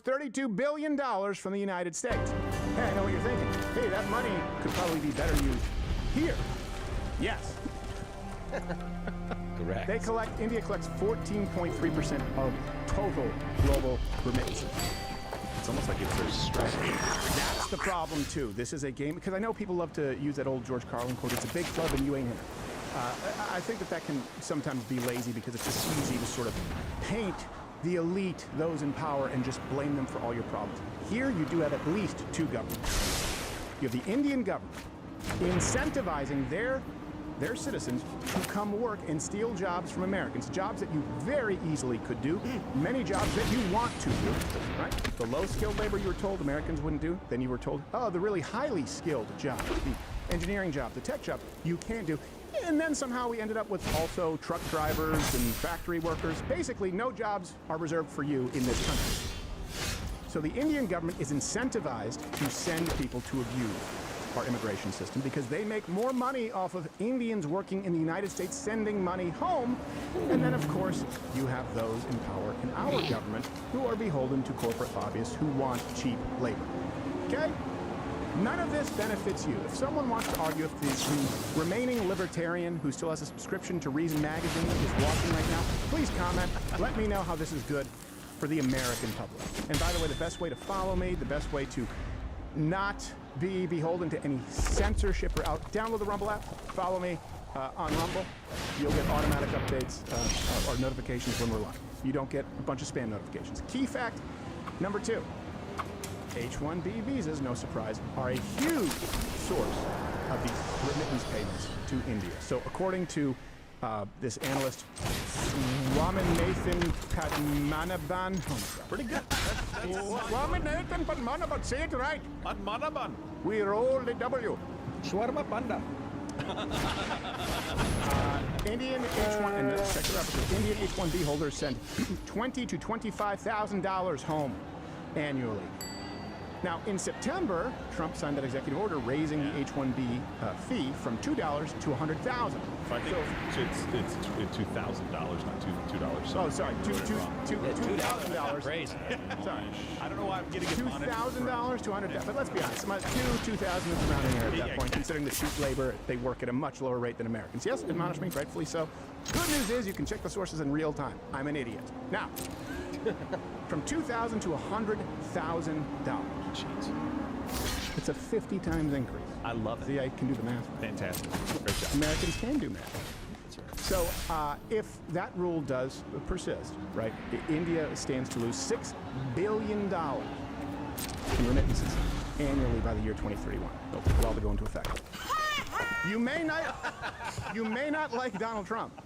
$32 billion from the United States. Hey, I know what you're thinking. Hey, that that money could probably be better used here. Yes. Correct. India collects 14.3% of total global remittances. It's almost like it's their strategy. That's the problem too. This is a game, because I know people love to use that old George Carlin quote, it's a big club and you ain't in it. I think that can sometimes be lazy because it's just easy to sort of paint the elite, those in power, and just blame them for all your problems. Here you do have at least two governments. You have the Indian government incentivizing their citizens to come work and steal jobs from Americans, jobs that you very easily could do, many jobs that you want to do, right? The low-skilled labor you were told Americans wouldn't do, then you were told, oh, the really highly skilled job, the engineering job, the tech job, you can't do. And then somehow we ended up with also truck drivers and factory workers. Basically, no jobs are reserved for you in this country. So the Indian government is incentivized to send people to abuse our immigration system because they make more money off of Indians working in the United States sending money home. And then, of course, you have those in power in our government who are beholden to corporate lobbyists who want cheap labor. Okay? None of this benefits you. If someone wants to argue, if the remaining libertarian who still has a subscription to Reason Magazine is watching right now, please comment. Let me know how this is good for the American public. And by the way, the best way to follow me, the best way to not be beholden to any censorship or download the Rumble app, follow me on Rumble. You'll get automatic updates or notifications when we're live. You don't get a bunch of spam notifications. Key fact number 2. H-1B visas, no surprise, are a huge source of these remittance payments to India. So according to this analyst, Swaminathan Padmanabhan. Pretty good. Swaminathan Padmanabhan, say it right. Padmanabhan. We roll the W. Shawarma panda. Indian H-1 and check it out. Indian H-1B holders send $20,000 to $25,000 home annually. Now, in September, Trump signed that executive order raising the H-1B fee from $2 to $100,000. So I think it's $2,000, not $2. Oh, sorry, $2,000. Crazy. Sorry, I don't know why I'm getting it $2,000 to $100,000. But let's be honest, $2,000 is rounding error at that point, considering the cheap labor, they work at a much lower rate than Americans. Yes, admonish me, rightfully so. Good news is you can check the sources in real time. I'm an idiot. Now, from $2,000 to $100,000. Jeez. It's a 50 times increase. I love it. See, I can do the math. Fantastic. Great job. Americans can do math. That's right. So if that rule does persist, right, India stands to lose $6 billion in remittances annually by the year 2031. They'll all go into effect. You may not like Donald Trump.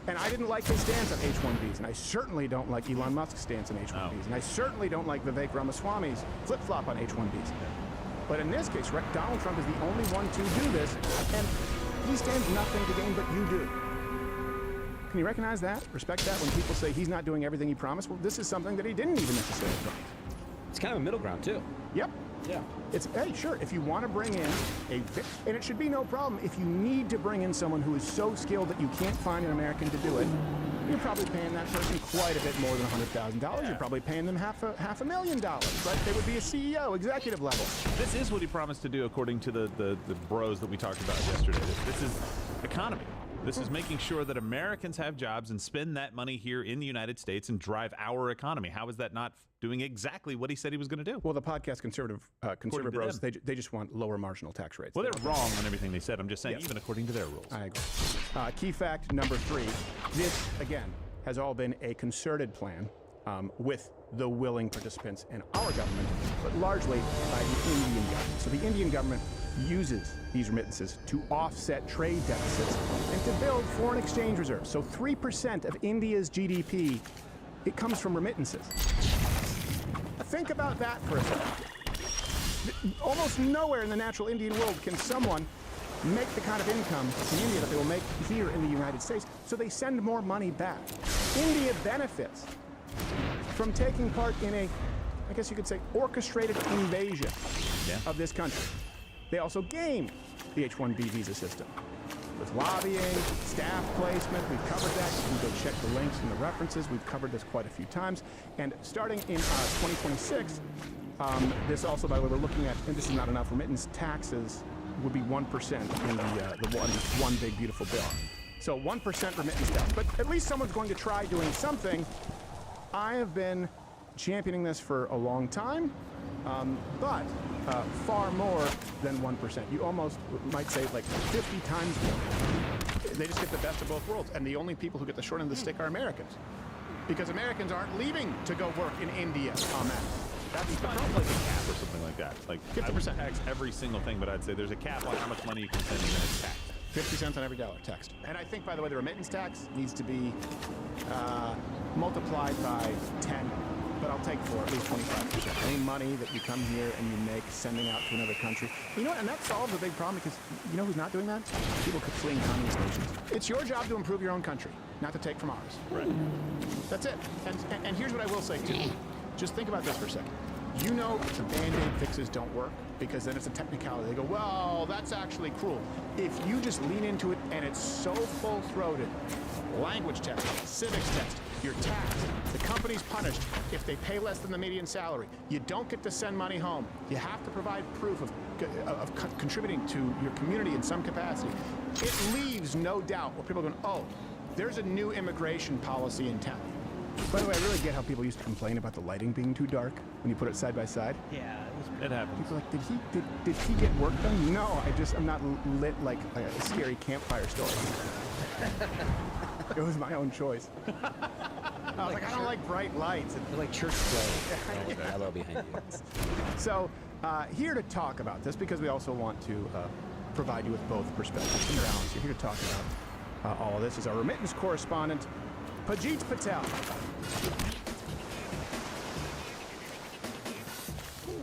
And I didn't like his stance on H-1Bs, and I certainly don't like Elon Musk's stance on H-1Bs, and I certainly don't like Vivek Ramaswamy's flip-flop on H-1Bs. But in this case, Donald Trump is the only one to do this, and he stands nothing to gain, but you do. Can you recognize that? Respect that when people say he's not doing everything he promised? Well, this is something that he didn't even necessarily promise. It's kind of a middle ground, too. Yep. Yeah. It's, hey, sure, if you want to bring in and it should be no problem, if you need to bring in someone who is so skilled that you can't find an American to do it, you're probably paying that person quite a bit more than $100,000. Yeah. You're probably paying them half a million dollars, right? They would be a CEO, executive level. This is what he promised to do according to the bros that we talked about yesterday. This is economy. This is making sure that Americans have jobs and spend that money here in the United States and drive our economy. How is that not doing exactly what he said he was going to do? Well, the podcast conservative bros, they just want lower marginal tax rates. Well, they're wrong on everything they said. I'm just saying, even according to their rules. I agree. Key fact number 3. This, again, has all been a concerted plan with the willing participants in our government, but largely by the Indian government. So the Indian government uses these remittances to offset trade deficits and to build foreign exchange reserves. So 3% of India's GDP, it comes from remittances. Think about that for a second. Almost nowhere in the natural Indian world can someone make the kind of income in India that they will make here in the United States, so they send more money back. India benefits from taking part in a, I guess you could say, orchestrated invasion of this country. They also game the H-1B visa system with lobbying, staff placement. We've covered that. You can go check the links and the references. We've covered this quite a few times. And starting in 2026, This also, by the way, we're looking at, and this is not enough, remittance taxes would be 1% in the one big beautiful bill. So 1% remittance tax, but at least someone's going to try doing something. I have been championing this for a long time, but far more than 1%. You almost might say like 50 times more. They just get the best of both worlds, and the only people who get the short end of the stick are Americans, because Americans aren't leaving to go work in India on that. That's the problem. Like a cap or something like that. Like 50%. Tax every single thing, but I'd say there's a cap on how much money you can send and then it's taxed. 50 cents on every dollar taxed. And I think, by the way, the remittance tax needs to be multiplied by 10, but I'll take for at least 25%. Any money that you come here and you make sending out to another country. You know what? And that solves a big problem, because you know who's not doing that? People fleeing communist nations. It's your job to improve your own country, not to take from ours. Right. That's it. And here's what I will say, too. Just think about this for a second. You know the Band-Aid fixes don't work, because then it's a technicality. They go, well, that's actually cruel. If you just lean into it and it's so full-throated, language test, civics test, you're taxed, the company's punished if they pay less than the median salary. You don't get to send money home. You have to provide proof of contributing to your community in some capacity. It leaves no doubt where people are going, oh, there's a new immigration policy in town. By the way, I really get how people used to complain about the lighting being too dark when you put it side by side. Yeah, It happens. People are like, did he get work done? No, I'm not lit like a scary campfire story. It was my own choice. I was like, I don't like bright lights. they're like church clothes. With the yellow behind you. So, here to talk about this, because we also want to provide you with both perspectives and balance. You're here to talk about all of this, is our remittance correspondent, Pajit Patel.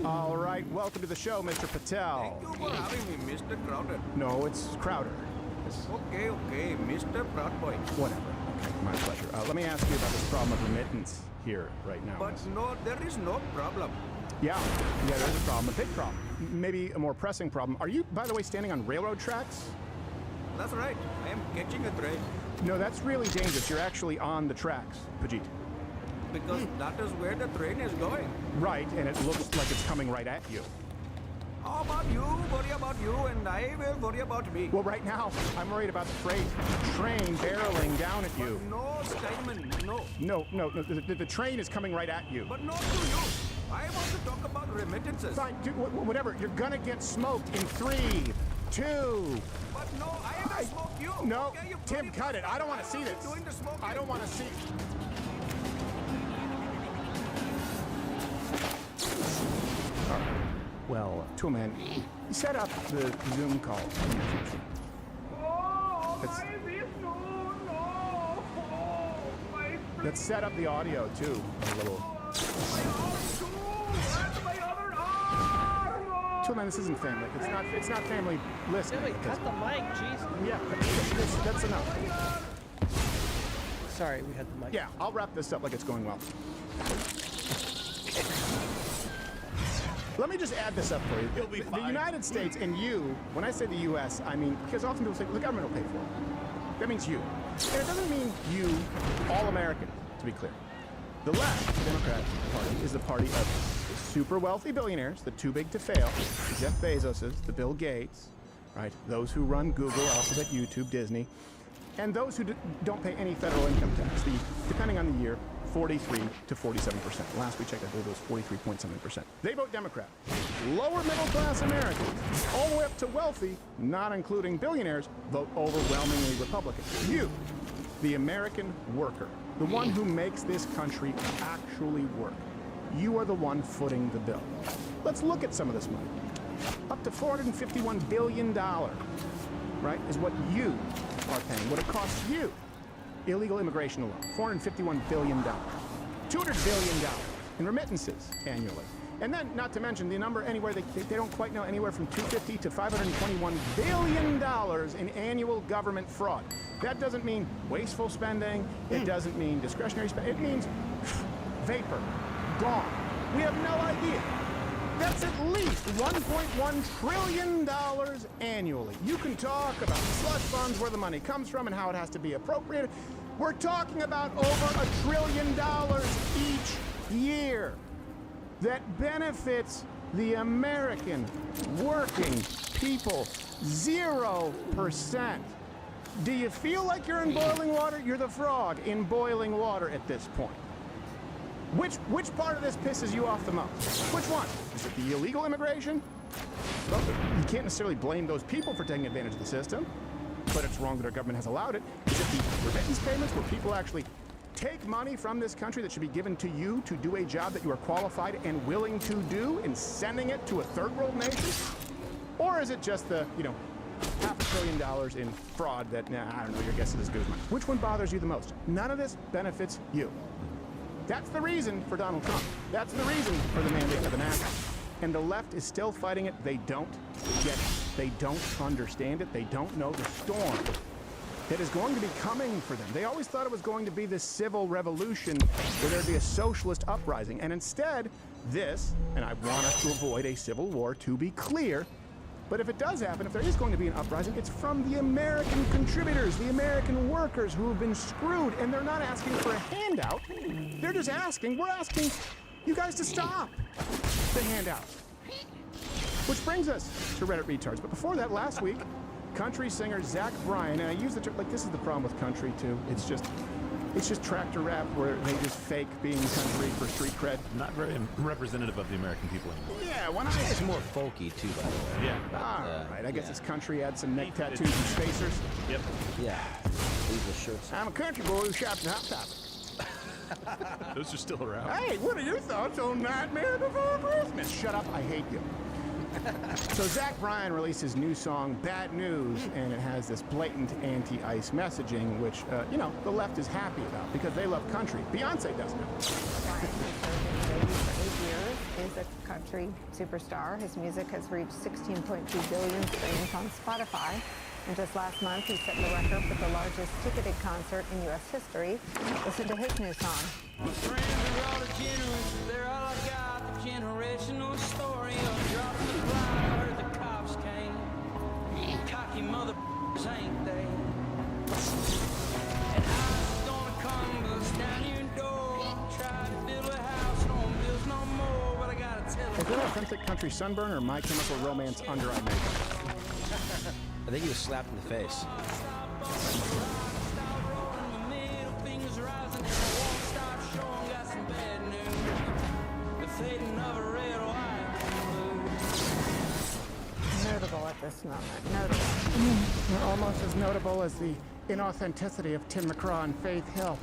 All right, welcome to the show, Mr. Patel. Thank you for having me, Mr. Crowder. No, it's Crowder. Okay, Mr. Proud Boy. Whatever. Okay, my pleasure. Let me ask you about this problem of remittance here right now. But no, there is no problem. Yeah, there's a problem, a big problem. Maybe a more pressing problem. Are you, by the way, standing on railroad tracks? That's right. I am catching a train No, that's really dangerous. You're actually on the tracks, Pajit. because that is where the train is going. Right, and it looks like it's coming right at you. How about you worry about you and I will worry about me. Well, right now, I'm worried about the freight train barreling down at you. No, Steinman, no. No, the train is coming right at you. But not to you. I want to talk about remittances. Fine, dude, whatever. You're gonna get smoked in 3, 2. But no, I will smoke you. No, Okay, you Tim, put it- cut it. I don't want to see this. Doing the smoking. I don't want to see. All right. Well, Tool Man, set up the Zoom call in the future. Oh, It's- my Vishnu, no. Oh, my Let's set up the audio too. A little. my arm too. And my other arm. Tool Man, this isn't family. It's not family listening. Wait, because- cut the mic, jeez. Yeah, that's enough. Sorry, we had the mic. Yeah, I'll wrap this up like it's going well. Let me just add this up for you. You'll be The fine. United States and you, when I say the U.S., I mean, because often people say, the government will pay for it. That means you. And it doesn't mean you, all American, to be clear. The left, the Democrat Party, is the party of super wealthy billionaires, the too big to fail, the Jeff Bezoses, the Bill Gates, right? Those who run Google, Alphabet, YouTube, Disney, and those who don't pay any federal income tax, depending on the year, 43 to 47%. Last we checked, I believe it was 43.7%. They vote Democrat. Lower middle class Americans, all the way up to wealthy, not including billionaires, vote overwhelmingly Republican. You, the American worker, the one who makes this country actually work, you are the one footing the bill. Let's look at some of this money. Up to $451 billion, right, is what you are paying, what it costs you. Illegal immigration alone, $451 billion. $200 billion in remittances annually. And then, not to mention, the number anywhere, they don't quite know, anywhere from $250 to $521 billion in annual government fraud. That doesn't mean wasteful spending. It doesn't mean discretionary spending. It means vapor, gone. We have no idea. That's at least $1.1 trillion annually. You can talk about slush funds, where the money comes from, and how it has to be appropriated. We're talking about over $1 trillion each year. that benefits the American working people. 0%. Do you feel like you're in boiling water? You're the frog in boiling water at this point. Which part of this pisses you off the most? Which one? Is it the illegal immigration? Well, you can't necessarily blame those people for taking advantage of the system, but it's wrong that our government has allowed it. Is it the remittance payments where people actually take money from this country that should be given to you to do a job that you are qualified and willing to do and sending it to a third world nation? Or is it just the, $500 billion in fraud that, I don't know, your guess is as good as mine. Which one bothers you the most? None of this benefits you. That's the reason for Donald Trump. That's the reason for the mandate of an act. And the left is still fighting it. They don't get it. They don't understand it. They don't know the storm that is going to be coming for them. They always thought it was going to be this civil revolution where there'd be a socialist uprising. And instead, this, and I want us to avoid a civil war, to be clear, but if it does happen, if there is going to be an uprising, it's from the American contributors, the American workers who have been screwed, and they're not asking for a handout. They're just asking, we're asking you guys to stop the handout. Which brings us to Reddit retards. But before that, last week, country singer Zach Bryan, and I use the term, this is the problem with country too. It's just tractor rap where they just fake being country for street cred. Not very representative of the American people anymore. Yeah, when It's more folky too, by the way. Yeah. All right, I guess yeah. it's country, add some neck tattoos and spacers. Yep. Yeah. Leave the shirts. I'm a country boy who shops at Hot Topic. Those are still around. Hey, what are your thoughts on Nightmare Before Christmas? Shut up, I hate you. So Zach Bryan released his new song, Bad News, and it has this blatant anti-ICE messaging, which, the left is happy about because they love country. Beyonce doesn't. Bryan, who served in the Navy for 8 years, is a country superstar. His music has reached 16.2 billion streams on Spotify. And just last month, he set the record for the largest ticketed concert in U.S. history. Listen to his new song. My friends are all degenerates, they're all I got. The generational story of dropping the blind. I heard the cops came. Cocky motherfuckers, ain't they? And I was gonna come bust down your door. Try to build a house, don't build no more. But I gotta tell Is that authentic country sunburn or My Chemical Romance under-eye makeup? I think he was slapped in the face. Notable at this moment. Notable. Almost as notable as the inauthenticity of Tim McGraw and Faith Hill.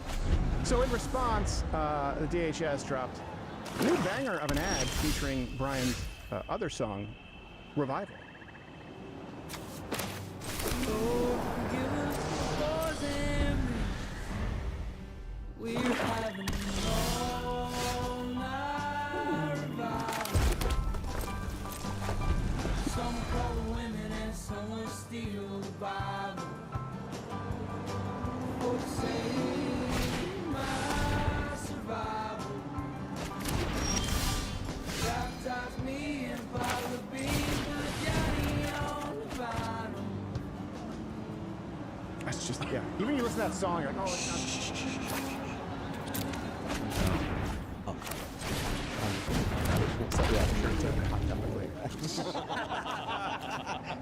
So in response, the DHS dropped a new banger of an ad featuring Bryan's other song, Revival. We're having all night revival. Some call the women and some will steal the Bible. Oh, save my survival. Baptize me in bottle of beans with Johnny on the vinyl. That's just, yeah. Even you listen to that song, you're like, oh, it's not.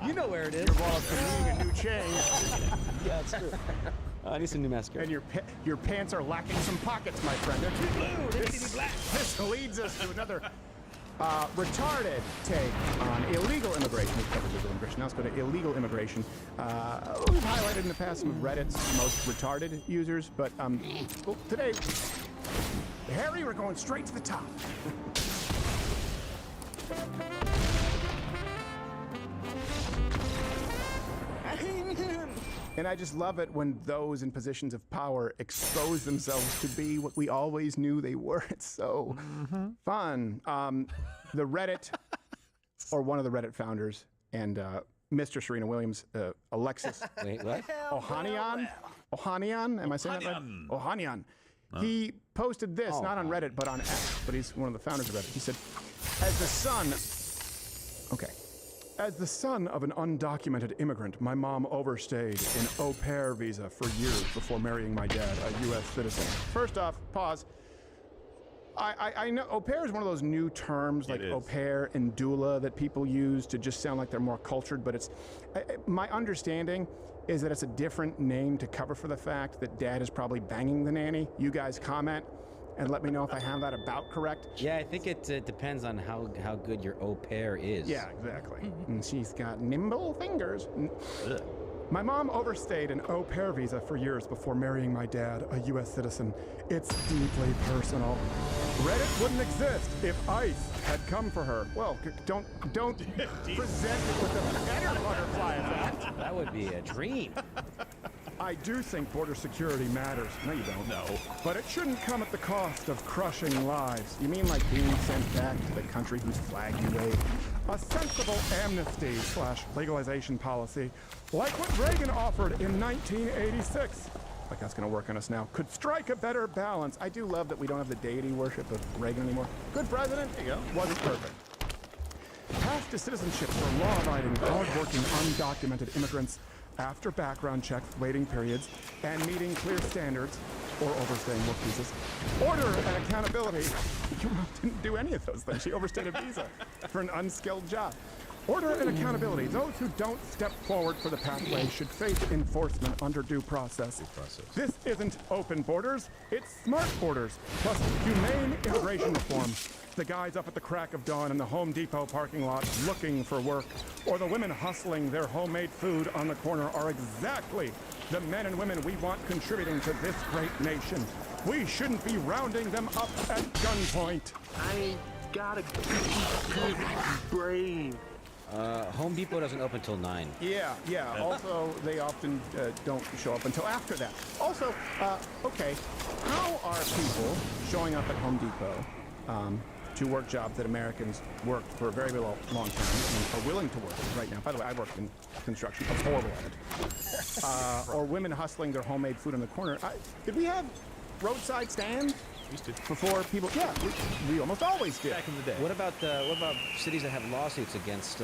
You know where it is. Your wallet's needing a new chain, Yeah, it's true. I need some new mascara. and your pants are lacking some pockets, my friend. They're too blue. They need to be black. This leads us to another retarded take on illegal immigration. We've covered legal immigration. Now let's go to illegal immigration. We've highlighted in the past some of Reddit's most retarded users, but well, today, Harry, we're going straight to the top. And I just love it when those in positions of power expose themselves to be what we always knew they were. It's so fun. The Reddit, or one of the Reddit founders, and Mr. Serena Williams, Alexis Wait, what? Ohanian, am I saying that right? Ohanian. He posted this, not on Reddit, but on X, but he's one of the founders of Reddit. He said, as the son of an undocumented immigrant, my mom overstayed an au pair visa for years before marrying my dad, a U.S. citizen. First off, pause. I know au pair is one of those new terms like It is. au pair and doula that people use to just sound like they're more cultured, but it's my understanding is that it's a different name to cover for the fact that dad is probably banging the nanny. You guys comment and let me know if I have that about correct. Yeah, I think it depends on how good your au pair is. Yeah, exactly. And she's got nimble fingers. Ugh. My mom overstayed an au pair visa for years before marrying my dad, a U.S. citizen. It's deeply personal. Reddit wouldn't exist if ICE had come for her. Well, don't present it with a better butterfly effect. That would be a dream. I do think border security matters. No, you don't. No. But it shouldn't come at the cost of crushing lives. You mean like being sent back to the country whose flag you wave? A sensible amnesty/legalization policy, like what Reagan offered in 1986. Like that's going to work on us now. Could strike a better balance. I do love that we don't have the deity worship of Reagan anymore. Good president. There you go. Wasn't perfect. Path to citizenship for law-abiding, hard-working, undocumented immigrants after background checks, waiting periods, and meeting clear standards or overstaying work visas. Order and accountability. Your mom didn't do any of those things. She overstayed a visa for an unskilled job. Order and accountability. Those who don't step forward for the pathway should face enforcement under due process. This isn't open borders, it's smart borders, plus humane immigration reform. The guys up at the crack of dawn in the Home Depot parking lot looking for work, or the women hustling their homemade food on the corner are exactly the men and women we want contributing to this great nation. We shouldn't be rounding them up at gunpoint. I ain't got a good brain. Home Depot doesn't open till 9. Yeah. Also, they often don't show up until after that. Also, okay, how are people showing up at Home Depot to work jobs that Americans worked for a very long time and are willing to work right now? By the way, I worked in construction. I was horrible at it. Or women hustling their homemade food on the corner. Did we have roadside stands? Used to. Before people, yeah, we almost always did. Back in the day. What about cities that have lawsuits against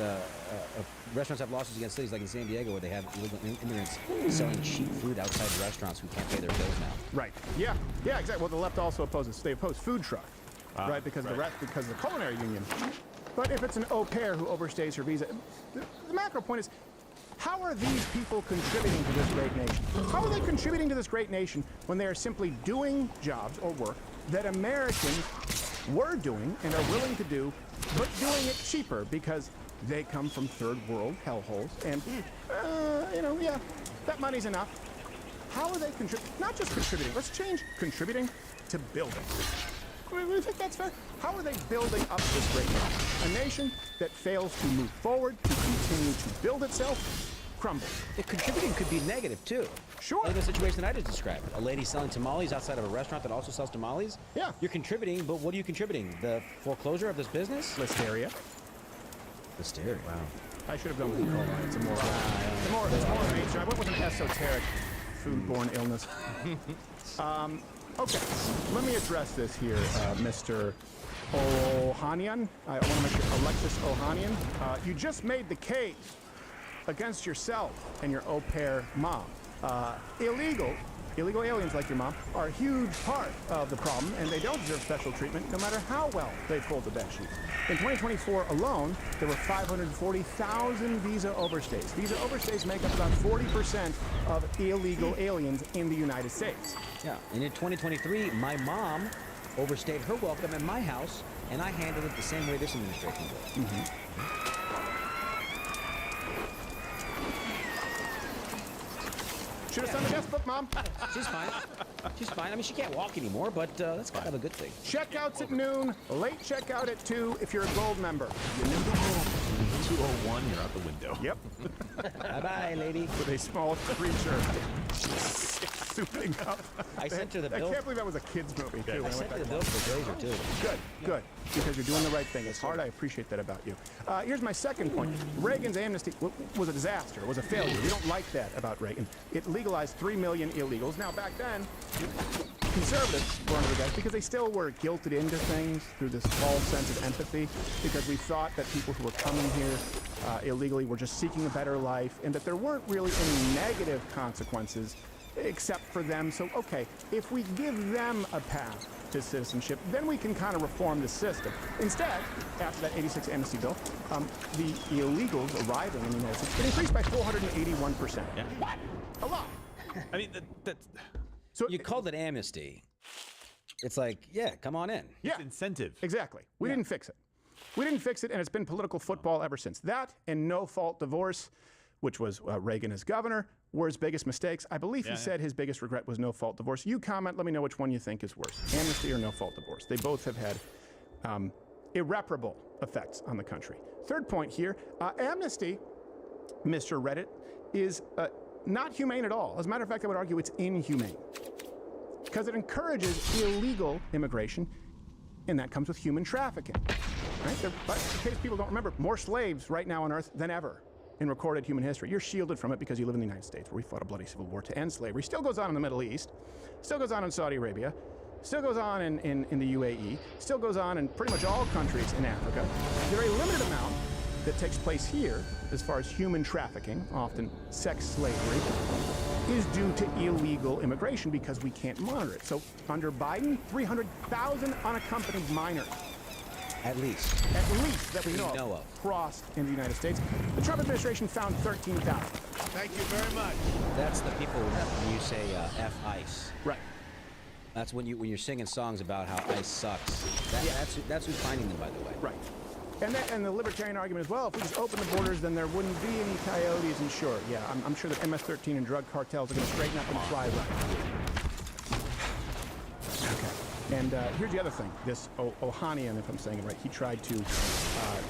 restaurants have lawsuits against cities like in San Diego where they have illegal immigrants selling cheap food outside restaurants who can't pay their bills now? Right. Yeah, exactly. Well, the left also opposes food truck, right? Because of the culinary union. But if it's an au pair who overstays her visa, the macro point is, how are these people contributing to this great nation? How are they contributing to this great nation when they are simply doing jobs or work that Americans were doing and are willing to do, but doing it cheaper because they come from third world hellholes and, that money's enough. How are they contributing? Not just contributing. Let's change contributing to building. We think that's fair. How are they building up this great nation? A nation that fails to move forward, to continue to build itself, crumbles. Contributing could be negative too. Sure. Like the situation that I just described. A lady selling tamales outside of a restaurant that also sells tamales. Yeah. You're contributing, but what are you contributing? The foreclosure of this business? Listeria. Hysteria. Wow. I should have done with E. coli. It's more mainstream. I went with an esoteric foodborne illness. Okay, let me address this here, Mr. Ohanian. I want to make sure, Alexis Ohanian. You just made the case against yourself and your au pair mom. Illegal aliens like your mom are a huge part of the problem, and they don't deserve special treatment no matter how well they fold the bed sheets. In 2024 alone, there were 540,000 visa overstays. Visa overstays make up about 40% of illegal aliens in the United States. Yeah. And in 2023, my mom overstayed her welcome at my house, and I handled it the same way this administration did. Should have signed the guest book, Mom. She's fine. She's fine. I mean, she can't walk anymore, but that's kind of a good thing. Checkouts at noon, late checkout at 2 if you're a gold member. 201, you're out the window. Yep. Bye-bye, lady. With a small creature souping up. I sent her the I bill. can't believe that was a kid's movie, too. I sent her the bill for the Glazer, too. Good. Because you're doing the right thing. It's hard. I appreciate that about you. Here's my second point. Reagan's amnesty was a disaster. It was a failure. We don't like that about Reagan. It legalized 3 million illegals. Now, back then, conservatives were under the gun because they still were guilted into things through this false sense of empathy, because we thought that people who were coming here illegally were just seeking a better life, and that there weren't really any negative consequences except for them. So, okay, if we give them a path to citizenship, then we can kind of reform the system. Instead, after that 86 amnesty bill, the illegals arriving in the United States, it increased by 481%. Yeah. What? A lot. I mean, that's So You called it amnesty. It's like, yeah, come on in. yeah, incentive. exactly. We didn't fix it. We didn't fix it, and it's been political football ever since. That and no-fault divorce, which was Reagan as governor, were his biggest mistakes. I believe he said his biggest regret was no-fault divorce. You comment, let me know which one you think is worse, amnesty or no-fault divorce. They both have had irreparable effects on the country. Third point here, amnesty, Mr. Reddit, is not humane at all. As a matter of fact, I would argue it's inhumane because it encourages illegal immigration, and that comes with human trafficking. Right? But in case people don't remember, more slaves right now on Earth than ever in recorded human history. You're shielded from it because you live in the United States, where we fought a bloody civil war to end slavery. Still goes on in the Middle East, still goes on in Saudi Arabia, still goes on in the UAE, still goes on in pretty much all countries in Africa. The very limited amount that takes place here, as far as human trafficking, often sex slavery, is due to illegal immigration because we can't monitor it. So under Biden, 300,000 unaccompanied minors. At least. That we know of crossed in the United States. The Trump administration found 13,000. Thank you very much. That's the people when you say F ICE. Right. That's when you're singing songs about how ICE sucks. That's who's finding them, by the way. Right. And the libertarian argument is, well, if we just open the borders, then there wouldn't be any coyotes. And sure, yeah, I'm sure that MS-13 and drug cartels are going to straighten up and fly right. Okay. And here's the other thing. This Ohanian, if I'm saying it right, he tried to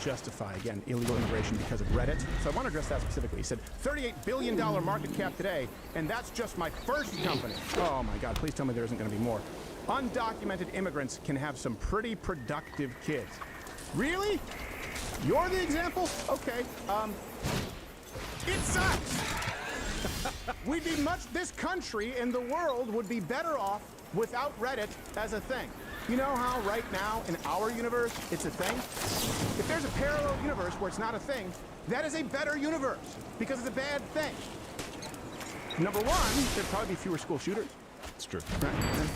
justify, again, illegal immigration because of Reddit. So I want to address that specifically. He said, $38 billion market cap today, and that's just my first company. Oh, my God, please tell me there isn't going to be more. Undocumented immigrants can have some pretty productive kids. Really? You're the example? Okay. It sucks. This country and the world would be better off without Reddit as a thing. You know how right now in our universe it's a thing? If there's a parallel universe where it's not a thing, that is a better universe because it's a bad thing. Number one, there'd probably be fewer school shooters. It's true. Right?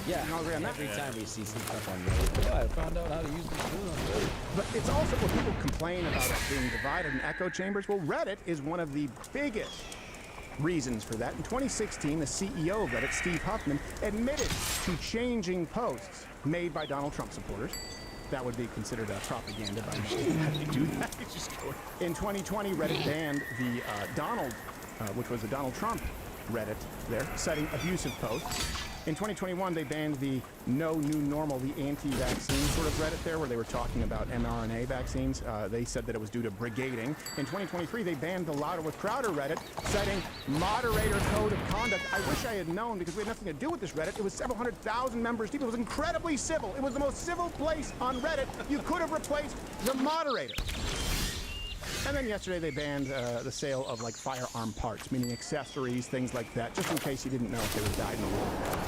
Yeah. You all agree on that? Every time we see some stuff on Reddit, I found out how to use this tool on Reddit. But it's also when people complain about us being divided in echo chambers. Well, Reddit is one of the biggest reasons for that. In 2016, the CEO of Reddit, Steve Huffman, admitted to changing posts made by Donald Trump supporters. That would be considered propaganda by me. How do you do that? In 2020, Reddit banned the which was the Donald Trump Reddit there, citing abusive posts. In 2021, they banned the no new normal, the anti-vaccine sort of Reddit there, where they were talking about mRNA vaccines. They said that it was due to brigading. In 2023, they banned the Louder with Crowder Reddit, citing moderator code of conduct. I wish I had known because we had nothing to do with this Reddit. It was several 100,000 members deep. It was incredibly civil. It was the most civil place on Reddit. You could have replaced the moderator. And then yesterday they banned the sale of like firearm parts, meaning accessories, things like that, just in case you didn't know if they were dyed in the wool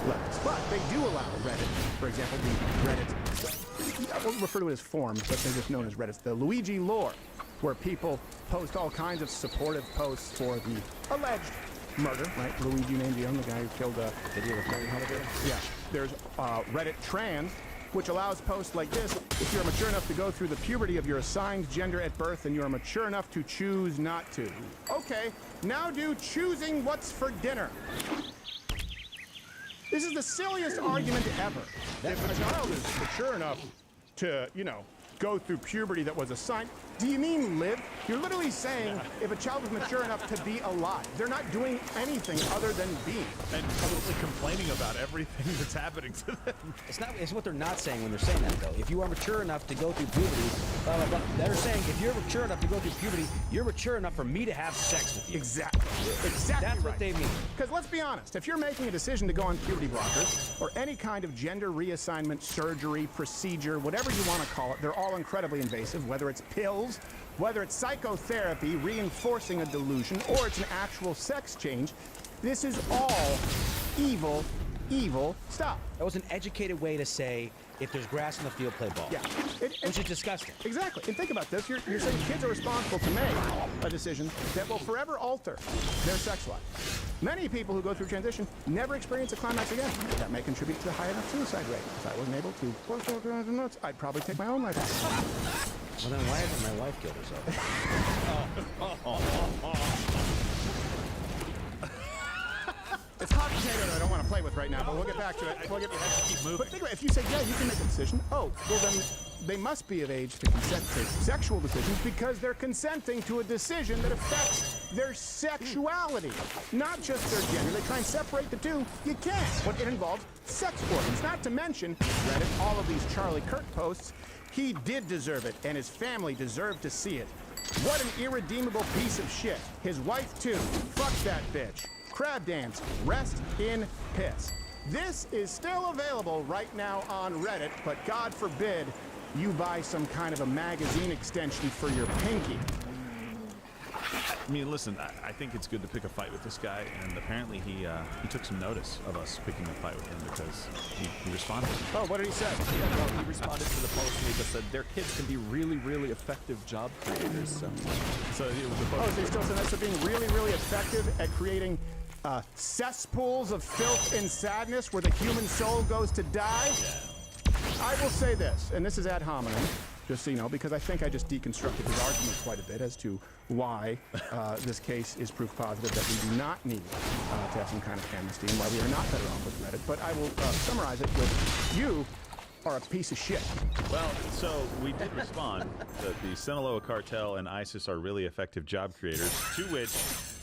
levels. But they do allow Reddit, for example, the Reddit, we'll refer to it as forums, but they're just known as Reddits, the Luigi lore, where people post all kinds of supportive posts for the alleged murder, right? Luigi named Young, the guy who killed video recording holiday. Yeah. There's Reddit Trans, which allows posts like this. If you're mature enough to go through the puberty of your assigned gender at birth and you are mature enough to choose not to. Okay, now do choosing what's for dinner. This is the silliest argument ever. If a child is mature enough to, go through puberty that was assigned, do you mean live? You're literally saying if a child is mature enough to be alive. They're not doing anything other than being. And totally complaining about everything that's happening to them. It's what they're not saying when they're saying that, though. If you are mature enough to go through puberty, blah, blah, blah. They're saying if you're mature enough to go through puberty, you're mature enough for me to have sex with you. Exactly. Exactly. That's what they mean. Because let's be honest, if you're making a decision to go on puberty blockers or any kind of gender reassignment surgery, procedure, whatever you want to call it, they're all incredibly invasive, whether it's pills, whether it's psychotherapy reinforcing a delusion, or it's an actual sex change. This is all evil evil stuff. That was an educated way to say, if there's grass in the field, play ball. Yeah. Which is disgusting. Exactly. And think about this. You're saying kids are responsible to make a decision that will forever alter their sex life. Many people who go through transition never experience a climax again. That may contribute to the high enough suicide rate. If I wasn't able to, I'd probably take my own life. Well, then why hasn't my wife killed herself? It's hot potato that I don't want to play with right now, but we'll get back to it. We'll get keep moving. But think about it. If you say, yeah, you can make a decision, oh, well then they must be of age to consent to sexual decisions because they're consenting to a decision that affects their sexuality, not just their gender. They try and separate the two. You can't. But it involves sex organs. Not to mention, Reddit, all of these Charlie Kirk posts, he did deserve it, and his family deserved to see it. What an irredeemable piece of shit. His wife, too. Fuck that bitch. Crab dance, rest in piss. This is still available right now on Reddit, but God forbid you buy some kind of a magazine extension for your pinky. I mean, listen, I think it's good to pick a fight with this guy, and apparently he took some notice of us picking a fight with him because he responded. Oh, what did he say? Yeah, well, he responded to the post and he just said their kids can be really, really effective job creators. So So it was the Oh, so you're still saying that? So being really, really effective at creating cesspools of filth and sadness where the human soul goes to die? I will say this, and this is ad hominem, just so you know, because I think I just deconstructed his argument quite a bit as to why this case is proof positive that we do not need to have some kind of amnesty and why we are not better off with Reddit. But I will summarize it with, you are a piece of shit. Well, so we did respond that the Sinaloa cartel and ISIS are really effective job creators, to which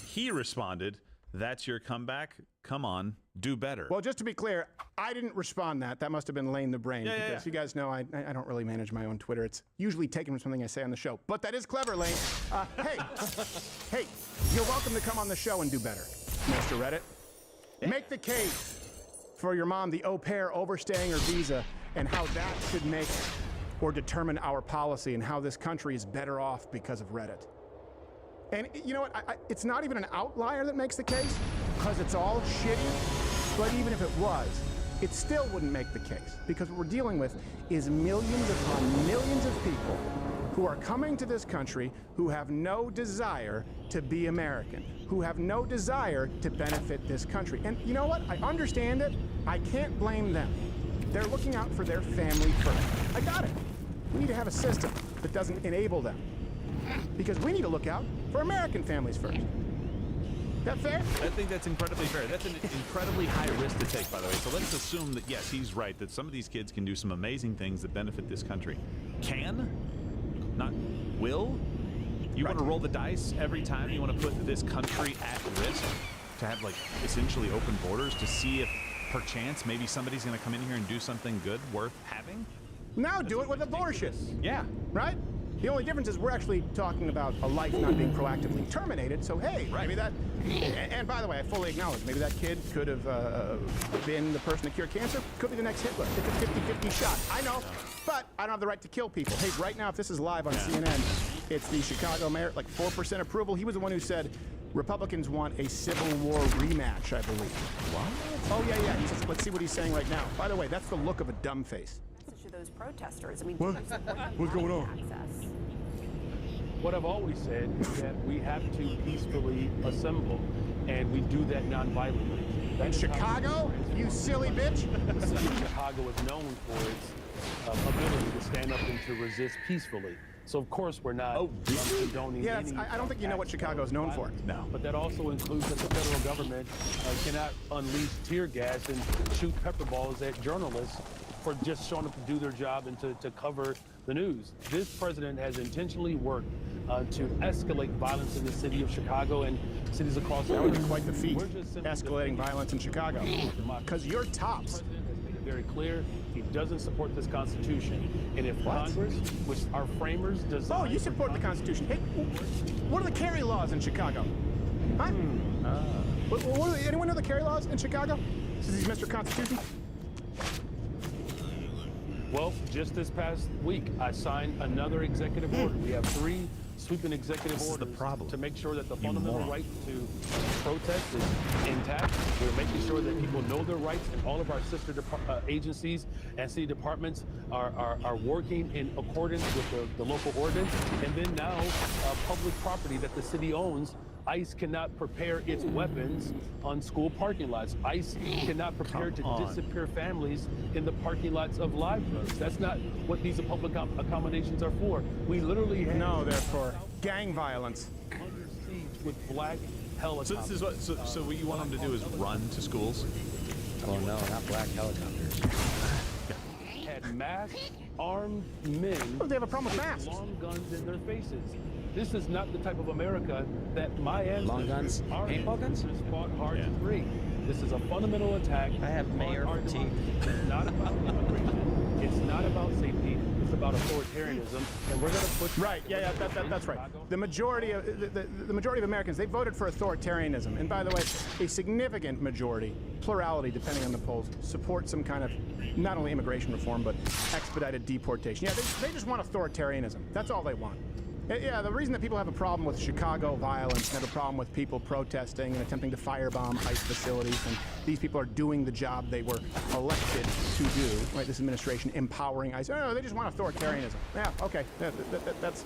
he responded, that's your comeback? Come on, do better. Well, just to be clear, I didn't respond that. That must have been Lane the Brain. Yeah, because you guys know I don't really manage my own Twitter. It's usually taken from something I say on the show. But that is clever, Lane. Hey, you're welcome to come on the show and do better, Mr. Reddit. Yeah. Make the case for your mom, the au pair overstaying her visa, and how that should make or determine our policy and how this country is better off because of Reddit. And you know what? It's not even an outlier that makes the case, because it's all shitty. But even if it was, it still wouldn't make the case, because what we're dealing with is millions upon millions of people who are coming to this country who have no desire to be American, who have no desire to benefit this country. And you know what? I understand it. I can't blame them. They're looking out for their family first. I got it. We need to have a system that doesn't enable them, because we need to look out for American families first. That fair? I think that's incredibly fair. That's an incredibly high risk to take, by the way. So let's assume that, yes, he's right, that some of these kids can do some amazing things that benefit this country. Can? Not will? You want to roll the dice every time you want to put this country at risk to have, like, essentially open borders to see if, perchance, maybe somebody's going to come in here and do something good worth having? Now do it with abortion. Yeah. Right? The only difference is we're actually talking about a life not being proactively terminated, so hey, maybe that... And by the way, I fully acknowledge, maybe that kid could have been the person to cure cancer, could be the next Hitler. It's a 50-50 shot. I know, but I don't have the right to kill people. Hey, right now, if this is live on CNN, it's the Chicago mayor, like 4% approval. He was the one who said Republicans want a Civil War rematch, I believe. What? Oh, yeah. He says, let's see what he's saying right now. By the way, that's the look of a dumb face. To those protesters, I mean, What's going on? Access. What I've always said is that we have to peacefully assemble, and we do that non-violently. In Chicago? You silly bitch! The city of Chicago is known for its ability to stand up and to resist peacefully. So of course we're not condoning any. I don't think you know what Chicago is known for. No. But that also includes that the federal government cannot unleash tear gas and shoot pepper balls at journalists for just showing up to do their job and to cover the news. This president has intentionally worked to escalate violence in the city of Chicago and cities across the country. Quite the feat, escalating violence in Chicago. Because you're tops. The president has made it very clear he doesn't support this Constitution. And if Congress, which our framers designed... Oh, you support the Constitution. Hey, what are the carry laws in Chicago? Huh? Anyone know the carry laws in Chicago? Since he's Mr. Constitution? Well, just this past week, I signed another executive order. We have 3 sweeping executive This is the orders problem. to make sure that the You fundamental moron. right to protest is intact. We're making sure that people know their rights, and all of our sister agencies and city departments are working in accordance with the local ordinance. And then now, public property that the city owns, ICE cannot prepare its weapons on school parking lots. ICE cannot prepare to disappear families in the parking lots of libraries. That's not what these public accommodations are for. We literally have No, they're for gang violence. under siege with black helicopters. So this is what. So what you want them to do is run to schools. Oh no, not black helicopters. Had masked, armed men Oh, they have a problem with masks. long guns in their faces. This is not the type of America that my ancestors, Long guns? our Paintball guns? ancestors fought hard Yeah. to free. This is a fundamental attack. I have on mayor our fatigue. democracy. It's not about immigration. It's not about safety. It's about authoritarianism, and we're going to push. Right. Yeah. That's right. The majority of the majority of Americans, they voted for authoritarianism, and by the way, a significant majority, plurality depending on the polls, support some kind of not only immigration reform but expedited deportation. Yeah, they just want authoritarianism. That's all they want. Yeah, the reason that people have a problem with Chicago violence and have a problem with people protesting and attempting to firebomb ICE facilities, and these people are doing the job they were elected to do, right? This administration empowering ICE. No, they just want authoritarianism. Yeah, okay. That's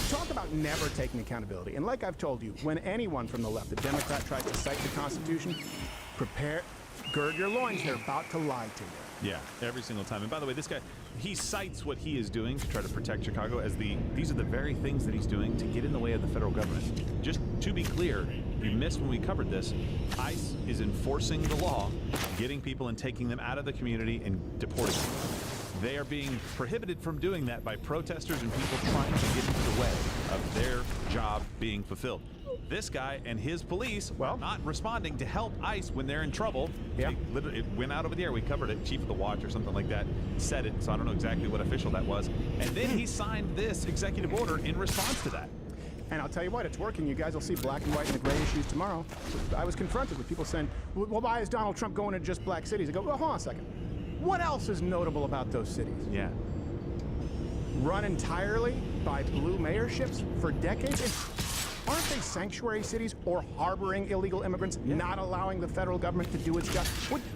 talk about never taking accountability. And like I've told you, when anyone from the left, a Democrat, tries to cite the Constitution, gird your loins. They're about to lie to you. Yeah, every single time. And by the way, this guy, he cites what he is doing to try to protect Chicago as these are the very things that he's doing to get in the way of the federal government. Just to be clear, you missed when we covered this, ICE is enforcing the law, getting people and taking them out of the community and deporting them. They are being prohibited from doing that by protesters and people trying to get into the way of their job being fulfilled. This guy and his police are not responding to help ICE when they're in trouble. Yeah. It went out over the air. We covered it. Chief of the Watch or something like that said it, so I don't know exactly what official that was. And then he signed this executive order in response to that. And I'll tell you what, it's working. You guys will see black and white and the gray issues tomorrow. I was confronted with people saying, well, why is Donald Trump going to just black cities? I go, well, hold on a second. What else is notable about those cities? Yeah. Run entirely by blue mayorships for decades? And aren't they sanctuary cities or harboring illegal immigrants, not allowing the federal government to do its job?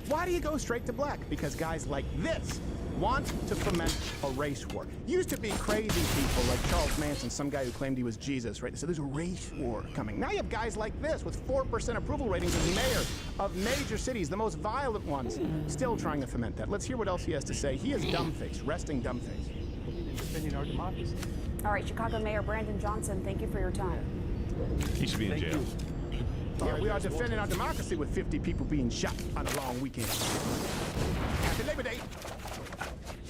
Why do you go straight to black? Because guys like this want to foment a race war. Used to be crazy people like Charles Manson, some guy who claimed he was Jesus, right? They said there's a race war coming. Now you have guys like this with 4% approval ratings as mayor of major cities, the most violent ones, still trying to foment that. Let's hear what else he has to say. He is dumbface, resting dumbface. Defending our democracy. All right, Chicago Mayor Brandon Johnson, thank you for your time. He should be in jail. Yeah, we are defending our democracy with 50 people being shot on a long weekend. Happy Labor Day.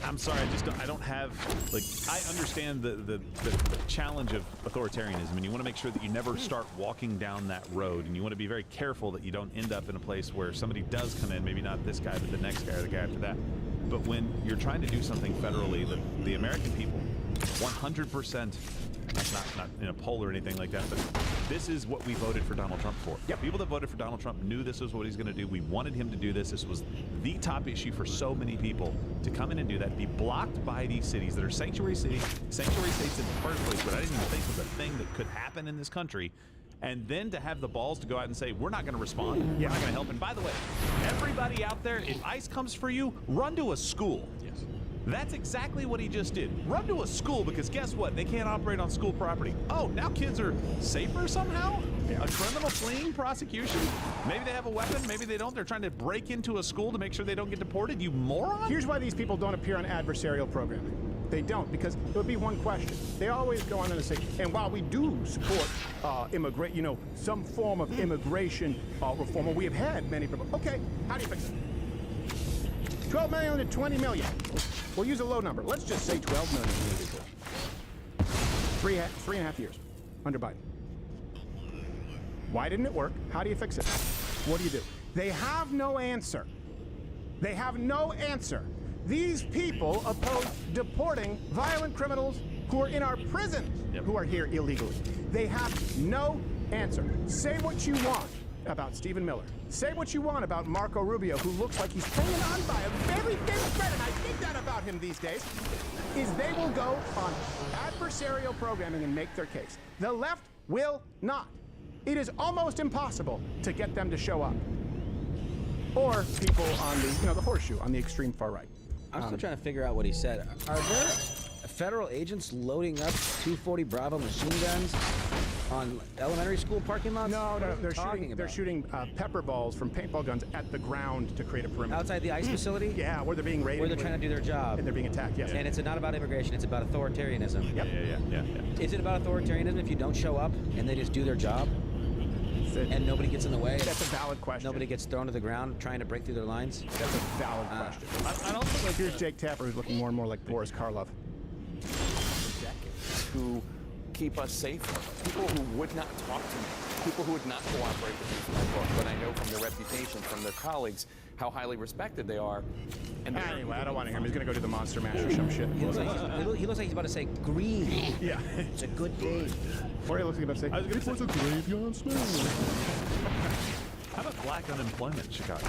I'm sorry, I don't have, like, I understand the challenge of authoritarianism, and you want to make sure that you never start walking down that road, and you want to be very careful that you don't end up in a place where somebody does come in, maybe not this guy, but the next guy or the guy after that. But when you're trying to do something federally, the American people, 100%, not in a poll or anything like that, but this is what we voted for Donald Trump for. Yep. People that voted for Donald Trump knew this was what he's going to do. We wanted him to do this. This was the top issue for so many people to come in and do that, be blocked by these cities that are sanctuary states in the first place, but I didn't even think was a thing that could happen in this country. And then to have the balls to go out and say, we're not going to respond, we're not going to help. And by the way, everybody out there, if ICE comes for you, run to a school. Yes. That's exactly what he just did. Run to a school, because guess what? They can't operate on school property. Oh, now kids are safer somehow? A criminal fleeing prosecution? Maybe they have a weapon, maybe they don't. They're trying to break into a school to make sure they don't get deported. You moron? Here's why these people don't appear on adversarial programming. They don't, because it would be one question. They always go on and say, and while we do support some form of immigration reform, or we have had many people. Okay, how do you fix it? 12 million to 20 million. We'll use a low number. Let's just say 12 million. 3.5 years under Biden. Why didn't it work? How do you fix it? What do you do? They have no answer. They have no answer. These people oppose deporting violent criminals who are in our prisons, who are here illegally. They have no answer. Say what you want. about Stephen Miller. Say what you want about Marco Rubio, who looks like he's hanging on by a very thin thread, and I think that about him these days, is they will go on adversarial programming and make their case. The left will not. It is almost impossible to get them to show up. Or people on the horseshoe, on the extreme far right. I'm still trying to figure out what he said. Are there federal agents loading up 240 Bravo machine guns on elementary school parking lots? No, What they're shooting pepper balls from paintball guns at the ground to create a perimeter. outside the ICE facility? Yeah, where they're being raided. Where they're trying to do their job. And they're being attacked, yes. And it's not about immigration, it's about authoritarianism. Yep. Yeah. Is it about authoritarianism if you don't show up and they just do their job? And nobody gets in the way? That's a valid question. Nobody gets thrown to the ground trying to break through their lines? That's a valid question. I'd also like here's Jake Tapper, who's looking more and more like Boris Karloff. Decades who keep us safe. People who would not talk to me. People who would not cooperate with me for my book. But I know from their reputation, from their colleagues, how highly respected they are. And Anyway, I don't want to hear him. He's going to go do the Monster Mash or some shit. He looks like he's about to say green. Yeah. It's a good day. Or he looks like he's about to say, I was going to say, a graveyard smell. how about black unemployment in Chicago?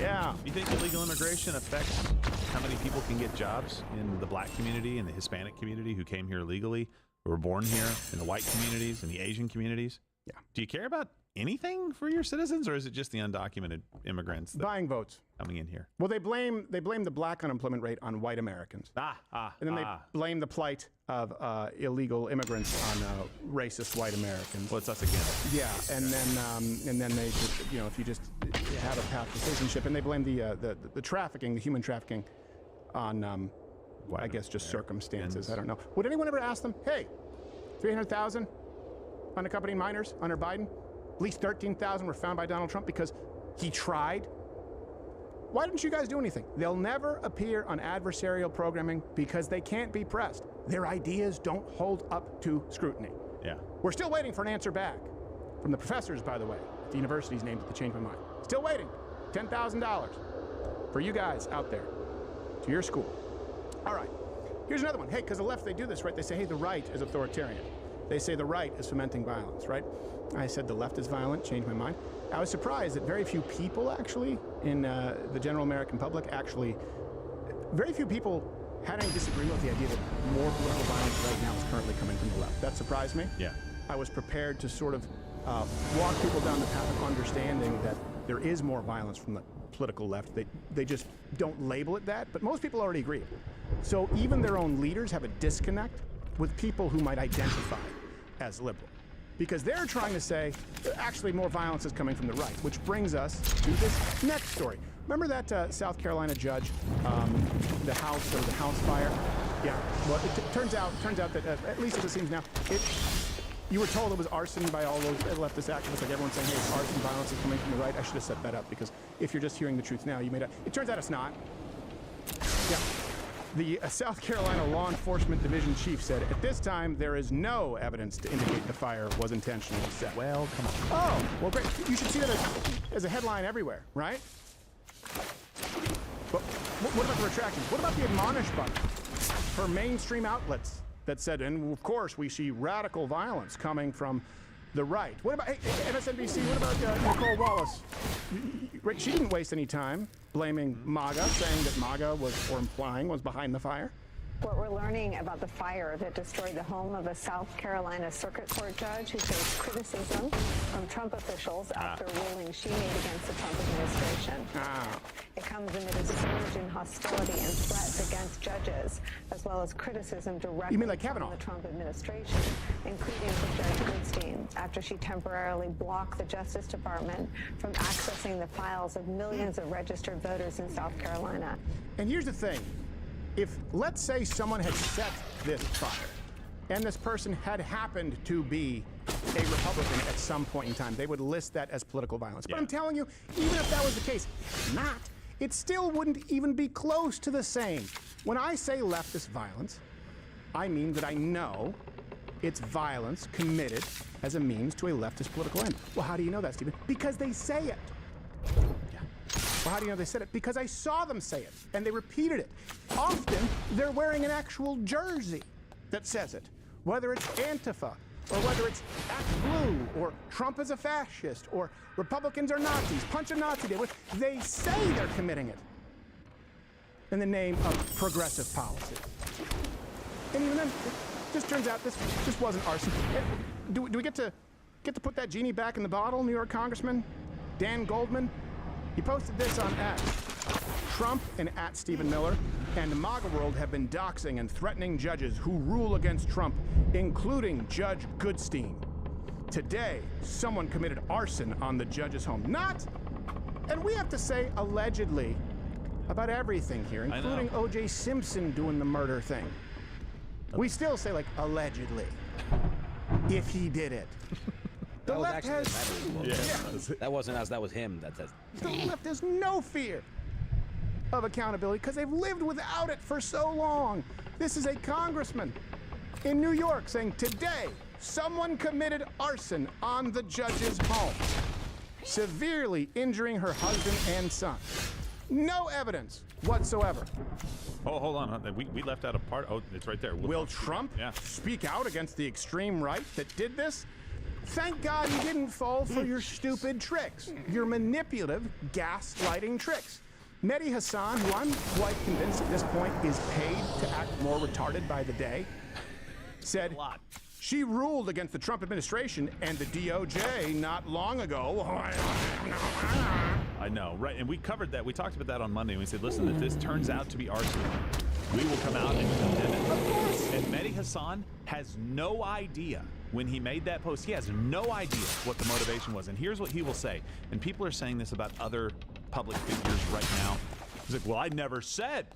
Yeah. You think illegal immigration affects how many people can get jobs in the black community and the Hispanic community who came here illegally, who were born here, in the white communities and the Asian communities? Yeah. Do you care about anything for your citizens, or is it just the undocumented immigrants that Buying votes. coming in here? Well, they blame the black unemployment rate on white Americans. And then they blame the plight of illegal immigrants on racist white Americans. Well, it's us again. Yeah, and then they just, if you just have a path to citizenship, and they blame the trafficking, the human trafficking, on I guess just circumstances. I don't know. Would anyone ever ask them, hey, 300,000 unaccompanied minors under Biden? At least 13,000 were found by Donald Trump because he tried. Why didn't you guys do anything? They'll never appear on adversarial programming because they can't be pressed. Their ideas don't hold up to scrutiny. Yeah. We're still waiting for an answer back from the professors, by the way, at the university's named at the Change My Mind. Still waiting. $10,000 for you guys out there to your school. All right. Here's another one. Hey, because the left, they do this, right? They say, hey, the right is authoritarian. They say the right is fomenting violence, right? I said the left is violent, changed my mind. I was surprised that very few people actually in the general American public very few people had any disagreement with the idea that more political violence right now is currently coming from the left. That surprised me. Yeah. I was prepared to sort of walk people down the path of understanding that there is more violence from the political left. They just don't label it that, but most people already agree. So even their own leaders have a disconnect with people who might identify as liberal, because they're trying to say actually more violence is coming from the right, which brings us to this next story. Remember that South Carolina judge, the house fire? Yeah. Well, it turns out that at least as it seems now, you were told it was arson by all those leftist activists, like everyone's saying, hey, it's arson, violence is coming from the right. I should have set that up, because if you're just hearing the truth now, you may not. It turns out it's not. Yeah. The South Carolina Law Enforcement Division chief said, at this time, there is no evidence to indicate the fire was intentionally set. Well, come on. Oh, well, great. You should see that as a headline everywhere, right? But what about the retractions? What about the admonish button for mainstream outlets that said, and of course, we see radical violence coming from the right? What about MSNBC? What about Nicole Wallace? She didn't waste any time blaming MAGA, saying that MAGA was, or implying, was behind the fire. What we're learning about the fire that destroyed the home of a South Carolina Circuit Court judge who faced criticism from Trump officials after a ruling she made against the Trump administration. It comes amid a surge in hostility and threats against judges, as well as criticism directly like from the Trump administration, including from Judge Goodstein, after she temporarily blocked the Justice Department from accessing the files of millions of registered voters in South Carolina. And here's the thing. If, let's say, someone had set this fire, and this person had happened to be a Republican at some point in time, they would list that as political violence. But I'm telling you, even if that was the case, not, it still wouldn't even be close to the same. When I say leftist violence, I mean that I know it's violence committed as a means to a leftist political end. Well, how do you know that, Stephen? Because they say it. Well, how do you know they said it? Because I saw them say it, and they repeated it. Often, they're wearing an actual jersey that says it, whether it's Antifa or whether it's Act Blue, or Trump is a fascist, or Republicans are Nazis, punch a Nazi day, they say they're committing it in the name of progressive policy. And even then, it just turns out this wasn't arson. Do we get to put that genie back in the bottle, New York Congressman Dan Goldman? He posted this on X. Trump and @Stephen Miller and MAGA World have been doxing and threatening judges who rule against Trump, including Judge Goodstein. Today, someone committed arson on the judge's home. And we have to say allegedly about everything here, including O.J. Simpson doing the murder thing. We still say, like, allegedly, if he did it. The left has... That wasn't us, that was him. The left has no fear of accountability because they've lived without it for so long. This is a congressman in New York saying, today, someone committed arson on the judge's home, severely injuring her husband and son. No evidence whatsoever. Oh, hold on. We left out a part. Oh, it's right there. Will Trump speak out against the extreme right that did this? Thank God he didn't fall for your stupid tricks, your manipulative gaslighting tricks. Mehdi Hassan, who I'm quite convinced at this point is paid to act more retarded by the day, said she ruled against the Trump administration and the DOJ not long ago. I know, right? And we covered that. We talked about that on Monday. And we said, listen, if this turns out to be arson, we will come out and condemn it. Of course. And Mehdi Hassan has no idea when he made that post. He has no idea what the motivation was. And here's what he will say. And people are saying this about other public figures right now. He's like, well, I never said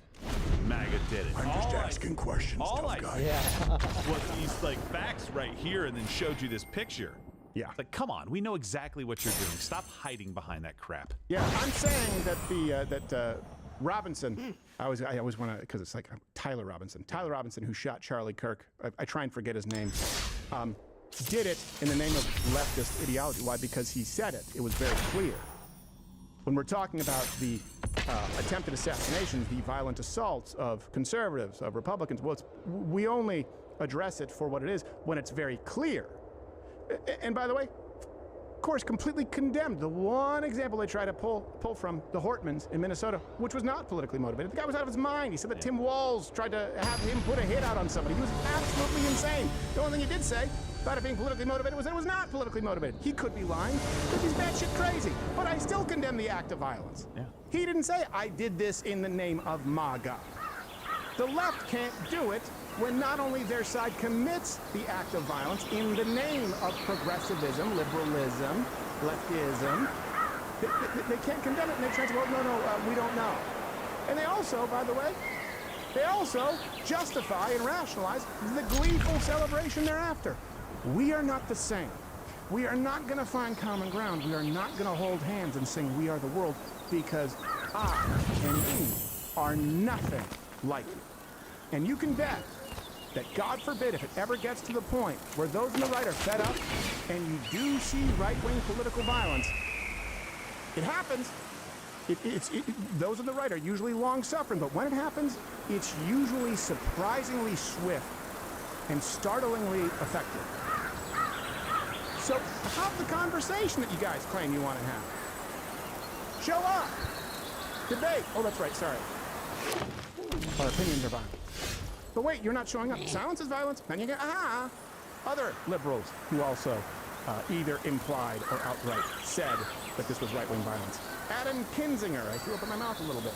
MAGA did it. I'm just asking questions, tough guy. Well, he's like facts right here and then showed you this picture. Yeah. It's like, come on, we know exactly what you're doing. Stop hiding behind that crap. Yeah, I'm saying that Robinson, I always want to, because it's like Tyler Robinson, who shot Charlie Kirk. I try and forget his name. Did it in the name of leftist ideology. Why? Because he said it. It was very clear. When we're talking about the attempted assassinations, the violent assaults of conservatives, of Republicans, well, we only address it for what it is when it's very clear. And by the way, of course, completely condemned the one example they tried to pull from, the Hortmans in Minnesota, which was not politically motivated. The guy was out of his mind. He said that Tim Walz tried to have him put a hit out on somebody. He was absolutely insane. The only thing he did say about it being politically motivated was that it was not politically motivated. He could be lying, but he's batshit crazy. But I still condemn the act of violence. Yeah. He didn't say, I did this in the name of MAGA. The left can't do it when not only their side commits the act of violence in the name of progressivism, liberalism, leftism. They can't condemn it, and they try to say, well, no, we don't know. And they also, by the way, justify and rationalize the gleeful celebration thereafter. We are not the same. We are not going to find common ground. We are not going to hold hands and sing We Are the World, because I and you are nothing like you. And you can bet that, God forbid, if it ever gets to the point where those on the right are fed up and you do see right-wing political violence, it happens. Those on the right are usually long-suffering, but when it happens, it's usually surprisingly swift and startlingly effective. So have the conversation that you guys claim you want to have. Show up. Debate. Oh, that's right, sorry. Our opinions are violent. But wait, you're not showing up. Silence is violence. Then you get, other liberals who also either implied or outright said that this was right-wing violence. Adam Kinzinger, I threw up in my mouth a little bit.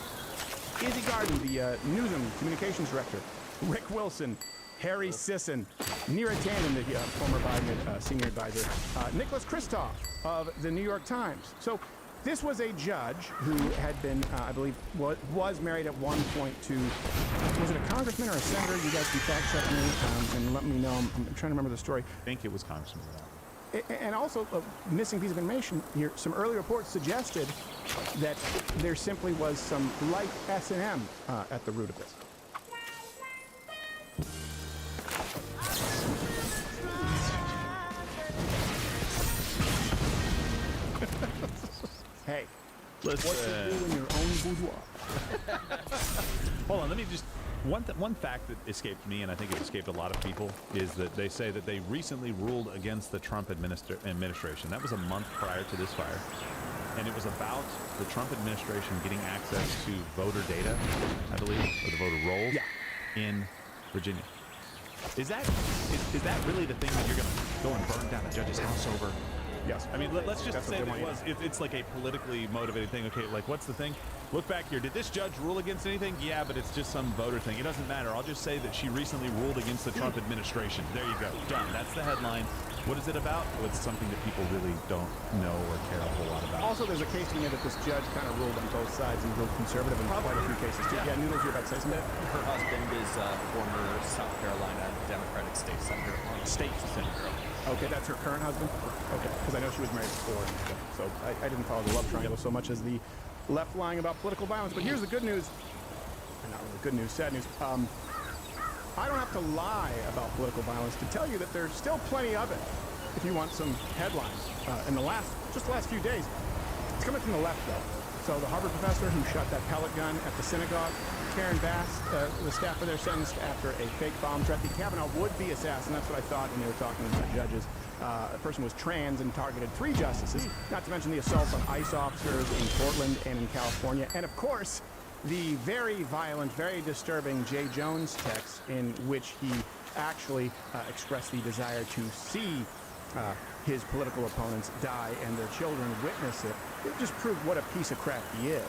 Izzy Garden, the Newsom communications director. Rick Wilson, Harry Sisson, Neera Tanden, the former Biden senior advisor. Nicholas Kristof of the New York Times. So this was a judge who had been, I believe, was married at one point to, was it a congressman or a senator? You guys can fact check me and let me know. I'm trying to remember the story. I think it was Congressman. And also, a missing piece of information here, some early reports suggested that there simply was some light S&M at the root of this. Hey, Listen. what you do in your own boudoir. Hold on, let me just One fact that escaped me, and I think it escaped a lot of people, is that they say that they recently ruled against the Trump administration. That was a month prior to this fire. And it was about the Trump administration getting access to voter data, I believe, or the voter rolls in Virginia. Is that really the thing that you're going to go and burn down a judge's house over? Yes. I mean, let's just That's say what that it's like a politically motivated thing. Okay, like, what's the thing? Look back here. Did this judge rule against anything? Yeah, but it's just some voter thing. It doesn't matter. I'll just say that she recently ruled against the Trump administration. There you go. Done. That's the headline. What is it about? Well, it's something that people really don't know or care a whole lot about. Also, there's a case to me that this judge kind of ruled on both sides and ruled conservative in quite a few cases, too. Yeah, Noodles, you're about to say something? Her husband is former South Carolina Democratic state senator. Okay, that's her current husband? Okay, because I know she was married before. So I didn't follow the love triangle so much as the left lying about political violence. But here's the good news. Not really good news, sad news. I don't have to lie about political violence to tell you that there's still plenty of it. If you want some headlines in the last few days, it's coming from the left though. So the Harvard professor who shot that pellet gun at the synagogue, Karen Bass, the staffer there sentenced after a fake bomb threat. The Kavanaugh would-be assassin, that's what I thought when they were talking about judges. The person was trans and targeted 3 justices, not to mention the assaults on ICE officers in Portland and in California. And of course, the very violent, very disturbing Jay Jones text in which he actually expressed the desire to see his political opponents die and their children witness it. It just proved what a piece of crap he is.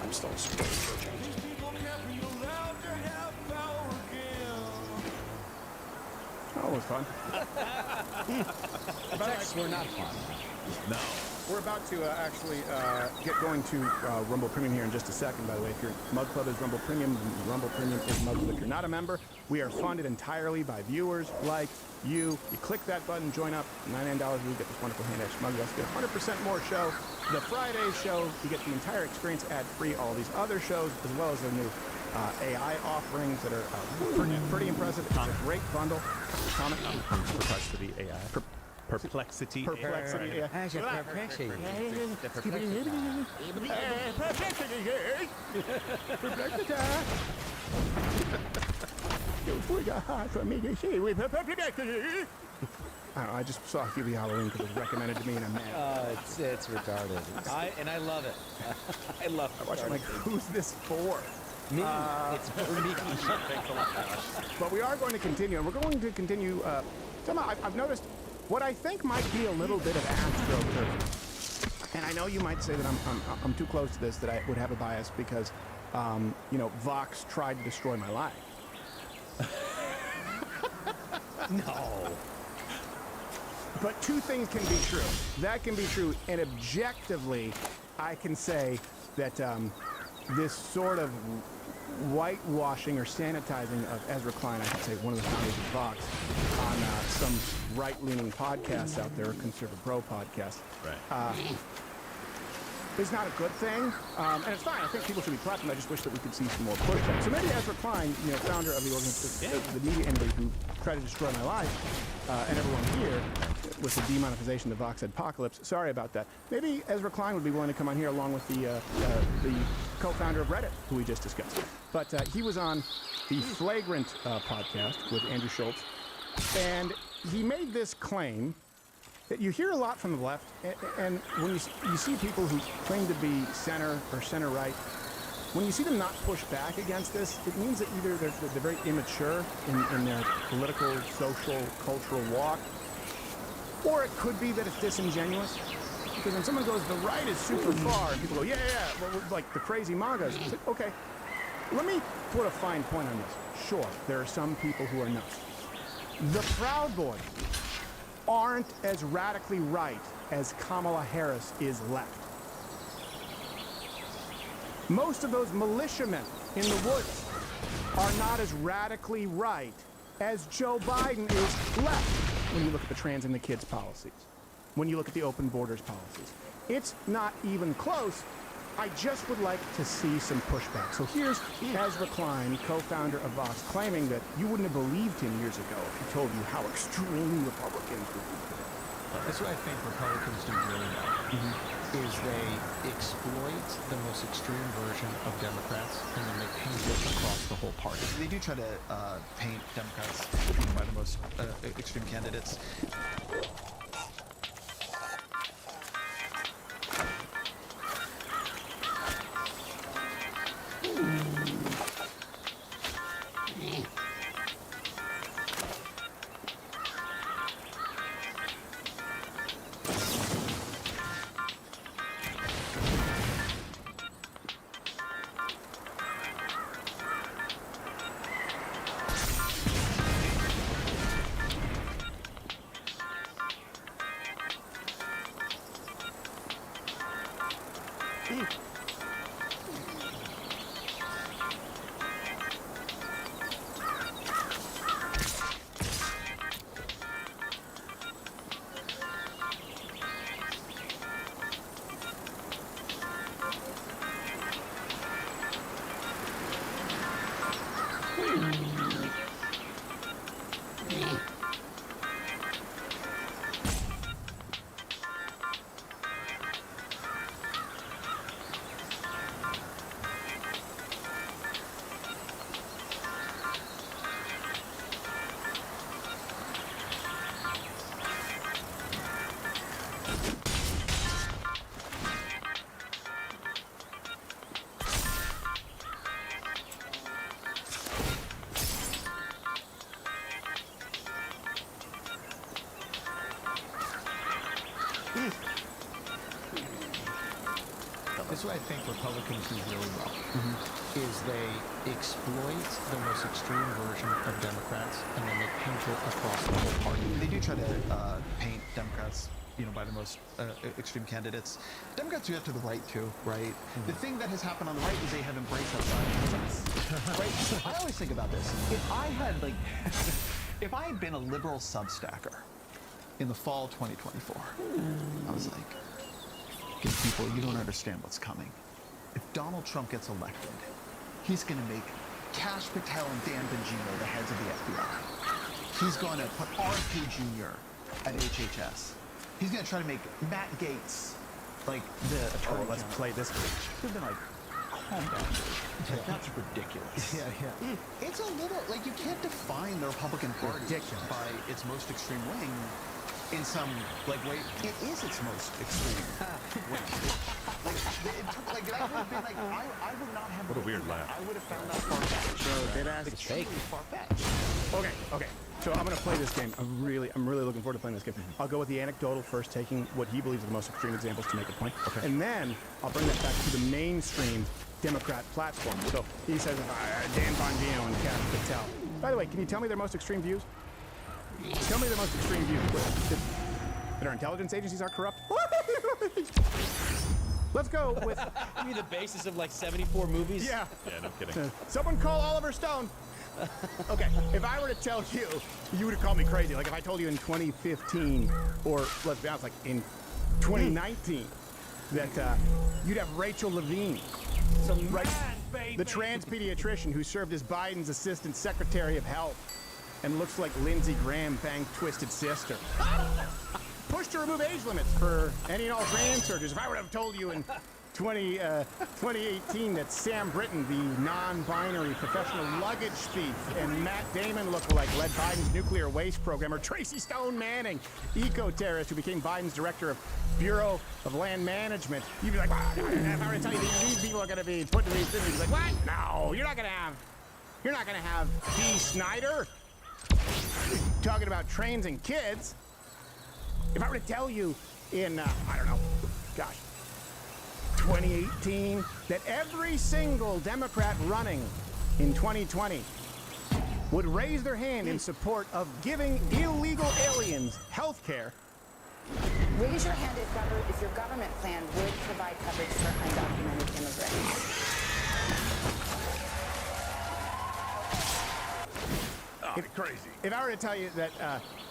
I'm still a supporter of Joe Jones. Oh, it was fun. Texts were not fun. No. We're about to actually get going to Rumble Premium here in just a second, by the way. If your Mug Club is Rumble Premium, Rumble Premium is Mug Club. If you're not a member, we are funded entirely by viewers like you. You click that button, join up, $99, you get this wonderful hand-etched mug. You also get 100% more show. The Friday show, you get the entire experience ad-free, all these other shows, as well as the new AI offerings that are pretty impressive. It's a great bundle. Comment. Perplexity AI. Perplexity. Perplexity. Yeah. Perplexity. I don't know, I just saw Hubie Halloween because it was recommended to me and I'm mad. It's retarded. I love it. I love it. I watch it like, who's this for? Me. It's for me. But we are going to continue, and we're going to continue. Somehow, I've noticed what I think might be a little bit of astroturfing. And I know you might say that I'm too close to this, that I would have a bias because, you know, Vox tried to destroy my life. No. But two things can be true. That can be true, and objectively, I can say that this sort of whitewashing or sanitizing of Ezra Klein, I should say, one of the founders of Vox, on some right-leaning podcasts out there, Conservative Bro podcast, is not a good thing. And it's fine. I think people should be platformed. I just wish that we could see some more pushback. So maybe Ezra Klein, you know, founder of the organization, the media entity who tried to destroy my life, and everyone here, with the demonetization of the Vox Apocalypse. Sorry about that. Maybe Ezra Klein would be willing to come on here along with the co-founder of Reddit, who we just discussed. But he was on the Flagrant podcast with Andrew Schultz, and he made this claim that you hear a lot from the left, and when you see people who claim to be center or center-right, when you see them not push back against this, it means that either they're very immature in their political, social, cultural walk, or it could be that it's disingenuous. Because when someone goes, the right is super far, and people go, yeah, well, like the crazy MAGAs. It's like, okay, let me put a fine point on this. Sure, there are some people who are nuts. The Proud Boys aren't as radically right as Kamala Harris is left. Most of those militiamen in the woods are not as radically right as Joe Biden is left when you look at the trans and the kids policies. when you look at the open borders policies. It's not even close. I just would like to see some pushback. So here's Ezra Klein, co-founder of Vox, claiming that you wouldn't have believed him years ago if he told you how extreme Republicans would be today. That's what I think Republicans do really well, is they exploit the most extreme version of Democrats and then they paint it across the whole party. They do try to paint Democrats by the most extreme candidates. This is what I think Republicans do really well, is they exploit the most extreme version of Democrats and then they paint it across the whole party. They do try to paint Democrats, by the most extreme candidates. Democrats do that to the right too, right? The thing that has happened on the right is they have embraced outside. Right? So I always think about this. If I had if I had been a liberal substacker in the fall of 2024, I was like, "Okay, people, you don't understand what's coming. If Donald Trump gets elected, he's going to make Kash Patel and Dan Bongino the heads of the FBI. He's going to put RFK Jr. at HHS. He's going to try to make Matt Gaetz like the attorney let's general." play this game. You've been like, calm down. That's ridiculous. Yeah. It's a little, you can't define the Republican Party by its most extreme wing in some, way. It is its most extreme wing. That would have been, I would not have... What a weird laugh. I would have found that far-fetched. It's fake. Far-fetched. Okay. So I'm going to play this game. I'm really looking forward to playing this game. I'll go with the anecdotal first, taking what he believes are the most extreme examples to make a point. Okay. And then I'll bring that back to the mainstream Democrat platform. So he says, Dan Bongino and Kash Patel. By the way, can you tell me their most extreme views? Tell me their most extreme views. That our intelligence agencies are corrupt? Let's go with... You mean the basis of 74 movies? Yeah. Yeah, no kidding. Someone call Oliver Stone. Okay, if I were to tell you, you would have called me crazy. If I told you in 2015, or let's be honest, in 2019, that you'd have Rachel Levine, the trans pediatrician who served as Biden's assistant secretary of health and looks like Lindsey Graham banged Twisted Sister. Push to remove age limits for any and all trans surgeries. If I would have told you in 2018 that Sam Britton, the non-binary professional luggage thief, and Matt Damon lookalike led Biden's nuclear waste program, or Tracy Stone Manning, eco-terrorist who became Biden's director of Bureau of Land Management, you'd be like, wow, if I were to tell you these people are going to be put in these things, you'd be like, what? No, you're not going to have Dee Snyder talking about trains and kids. If I were to tell you in, 2018, that every single Democrat running in 2020 would raise their hand in support of giving illegal aliens health care. Raise your hand if your government plan would provide coverage for undocumented immigrants. Crazy. If I were to tell you that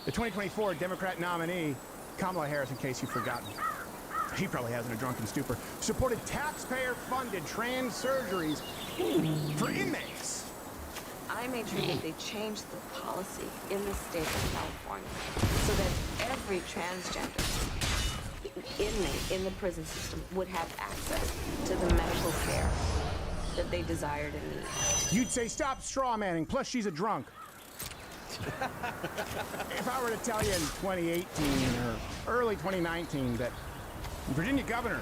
the 2024 Democrat nominee Kamala Harris, in case you've forgotten, she probably has in a drunken stupor, supported taxpayer-funded trans surgeries for inmates. I made sure that they changed the policy in the state of California so that every transgender inmate in the prison system would have access to the medical care that they desired and needed. You'd say, stop straw manning, plus she's a drunk. If I were to tell you in 2018 or early 2019 that Virginia Governor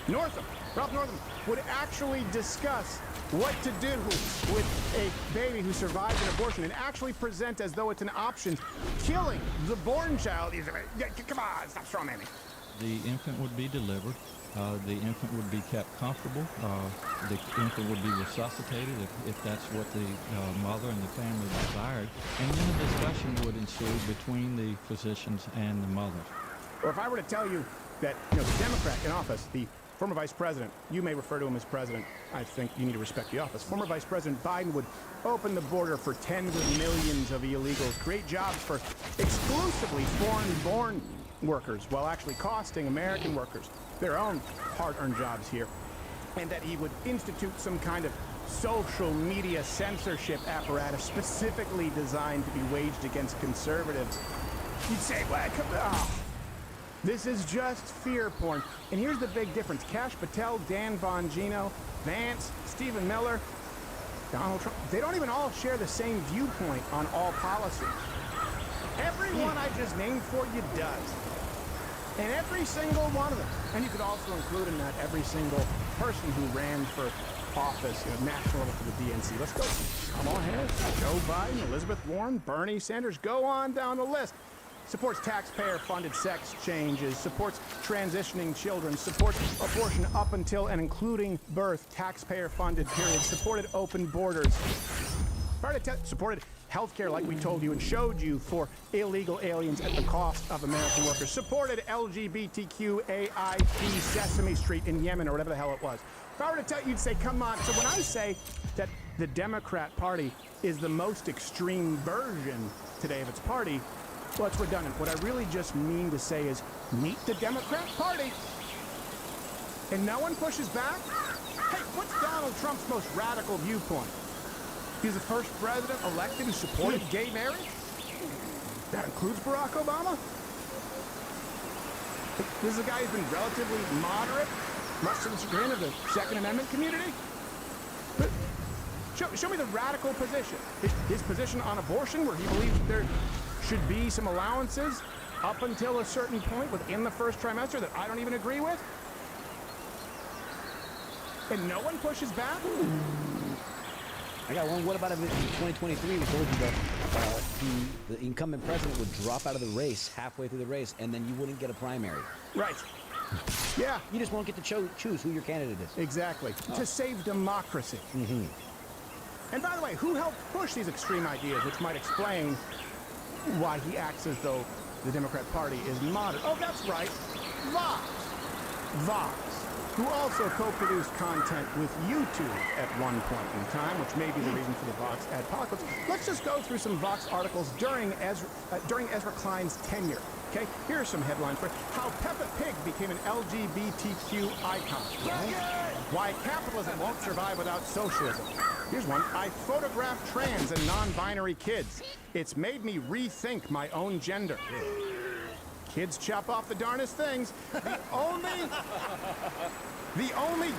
Ralph Northam, would actually discuss what to do with a baby who survives an abortion and actually present as though it's an option, killing the born child. Come on, stop straw manning. The infant would be delivered. The infant would be kept comfortable. The infant would be resuscitated if that's what the mother and the family desired. And then a discussion would ensue between the physicians and the mother. Or if I were to tell you that the Democrat in office, the former vice president, you may refer to him as president, I think you need to respect the office. Former Vice President Biden would open the border for tens of millions of illegals, create jobs for exclusively foreign-born workers, while actually costing American workers their own hard-earned jobs here. And that he would institute some kind of social media censorship apparatus specifically designed to be waged against conservatives. You'd say, well, this is just fear porn. And here's the big difference. Kash Patel, Dan Bongino, Vance, Stephen Miller, Donald Trump, they don't even all share the same viewpoint on all policy. Everyone I just named for you does. And every single one of them. And you could also include in that every single person who ran for office, national level for the DNC. Let's go. Kamala Harris, Joe Biden, Elizabeth Warren, Bernie Sanders, go on down the list. Supports taxpayer-funded sex changes, supports transitioning children, supports abortion up until and including birth, taxpayer-funded, period, supported open borders, supported healthcare like we told you and showed you for illegal aliens at the cost of American workers, supported LGBTQAIP Sesame Street in Yemen or whatever the hell it was. If I were to tell you, you'd say, come on. So when I say that the Democrat Party is the most extreme version today of its party, well, it's redundant. What I really just mean to say is meet the Democrat Party. And no one pushes back? Hey, what's Donald Trump's most radical viewpoint? He's the first president elected who supported gay marriage? That includes Barack Obama? This is a guy who's been relatively moderate, much to the chagrin of the Second Amendment community? But show me the radical position. His position on abortion, where he believes there should be some allowances up until a certain point within the first trimester that I don't even agree with? And no one pushes back? I got one. What about if in 2023 we told you that the incumbent president would drop out of the race halfway through the race and then you wouldn't get a primary? Right. Yeah. You just won't get to choose who your candidate is. Exactly. To save democracy. Mm-hmm. And by the way, who helped push these extreme ideas, which might explain why he acts as though the Democrat Party is moderate? Oh, that's right. Vox, who also co-produced content with YouTube at one point in time, which may be the reason for the Vox adpocalypse. Let's just go through some Vox articles during Ezra Klein's tenure. Okay, here are some headlines for how Peppa Pig became an LGBTQ icon. Why capitalism won't survive without socialism. Here's one. I photograph trans and non-binary kids. It's made me rethink my own gender. Kids chop off the darnest things. The only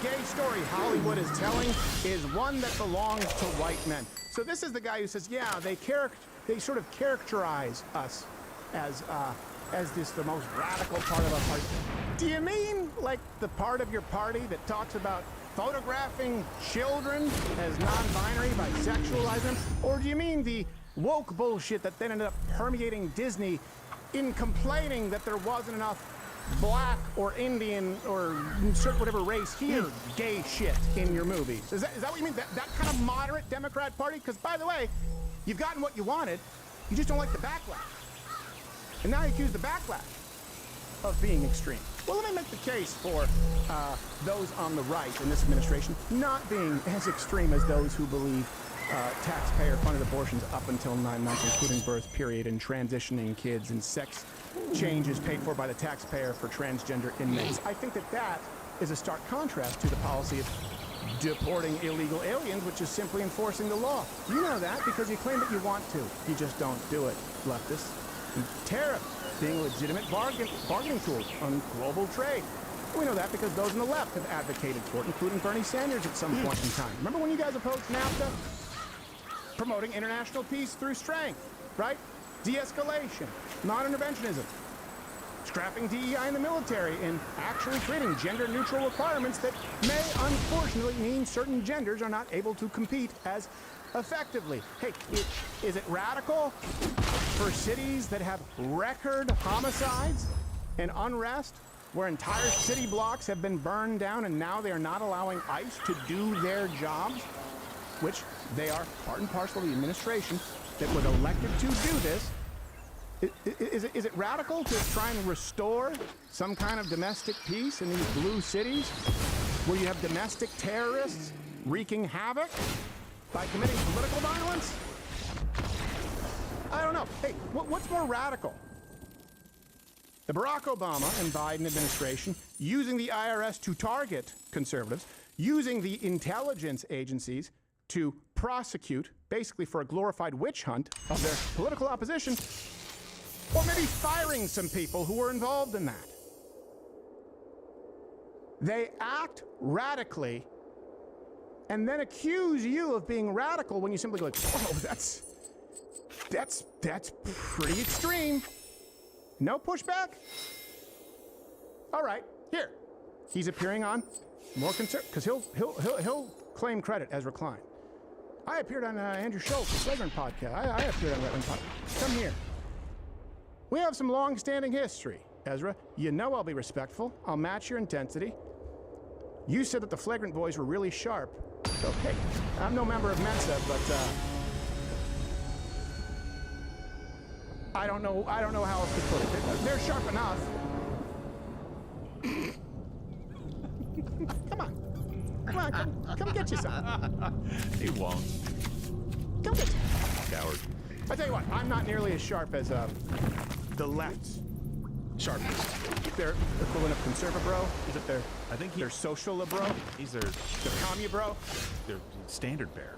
gay story Hollywood is telling is one that belongs to white men. So this is the guy who says, yeah, they sort of characterize us as the most radical part of our party. Do you mean like the part of your party that talks about photographing children as non-binary by sexualizing them? Or do you mean the woke bullshit that then ended up permeating Disney in complaining that there wasn't enough black or Indian or whatever race here gay shit in your movies? Is that what you mean? That kind of moderate Democrat Party? Because by the way, you've gotten what you wanted, you just don't like the backlash. And now you accuse the backlash of being extreme. Well, let me make the case for those on the right in this administration not being as extreme as those who believe taxpayer-funded abortions up until 9 months, including birth period, and transitioning kids, and sex change is paid for by the taxpayer for transgender inmates. I think that that is a stark contrast to the policy of deporting illegal aliens, which is simply enforcing the law. You know that because you claim that you want to. You just don't do it, leftists. And tariffs being legitimate bargaining tools on global trade. We know that because those on the left have advocated for it, including Bernie Sanders at some point in time. Remember when you guys opposed NAFTA? Promoting international peace through strength, right? De-escalation, non-interventionism, scrapping DEI in the military, and actually creating gender-neutral requirements that may unfortunately mean certain genders are not able to compete as effectively. Hey, is it radical for cities that have record homicides and unrest, where entire city blocks have been burned down and now they are not allowing ICE to do their jobs, which they are part and parcel of the administration that was elected to do this? Is it radical to try and restore some kind of domestic peace in these blue cities where you have domestic terrorists wreaking havoc by committing political violence? I don't know. Hey, what's more radical? The Barack Obama and Biden administration using the IRS to target conservatives, using the intelligence agencies to prosecute, basically for a glorified witch hunt of their political opposition, or maybe firing some people who were involved in that. They act radically and then accuse you of being radical when you simply go like, whoa, that's pretty extreme. No pushback? All right, here. He's appearing on more concern, because he'll claim credit as Recline. I appeared on Andrew Schultz's Flagrant podcast. I appeared on Flagrant podcast. Come here. We have some long-standing history, Ezra. You know I'll be respectful. I'll match your intensity. You said that the Flagrant boys were really sharp. So, hey, I'm no member of Mensa, but I don't know how else to put it. They're sharp enough. Come on, come get you some. He won't. Come get you. Coward. I tell you what, I'm not nearly as sharp as the left's sharpest. Their equivalent of conserva bro? Is it their? I think their social bro. He's their commu bro. Their standard bearer.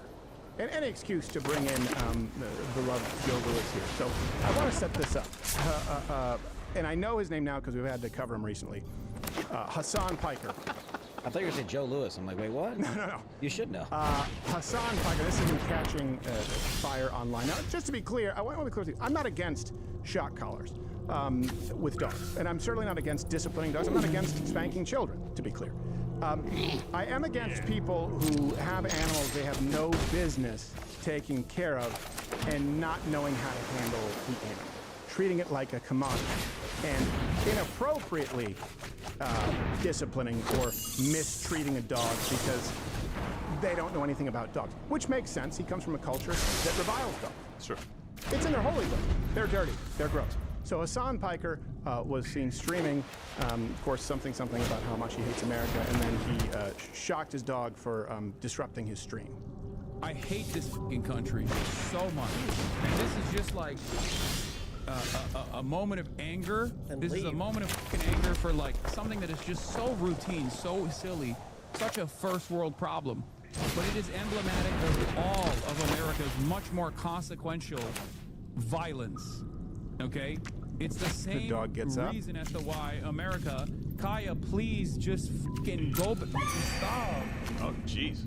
And any excuse to bring in the beloved Joe Lewis here. So I want to set this up, and I know his name now because we've had to cover him recently. Hassan Piker. I thought you were saying Joe Lewis. I'm like, wait, what? No. You should know. Hassan Piker, this has been catching fire online. Now, just to be clear, I want to be clear with you. I'm not against shock collars with dogs, and I'm certainly not against disciplining dogs. I'm not against spanking children, to be clear. I am against people who have animals they have no business taking care of and not knowing how to handle the animal, treating it like a commodity, and inappropriately disciplining or mistreating a dog because they don't know anything about dogs, which makes sense. He comes from a culture that reviles dogs. Sure. It's in their holy book. They're dirty. They're gross. So Hassan Piker was seen streaming, of course, something about how much he hates America, and then he shocked his dog for disrupting his stream. I hate this fucking country so much. And this is just like a moment of anger. This is a moment of fucking anger for like something that is just so routine, so silly, such a first world problem. But it is emblematic of all of America's much more consequential violence. Okay? It's the same reason as to why America, Kaya, please just fucking go stop. Oh, jeez.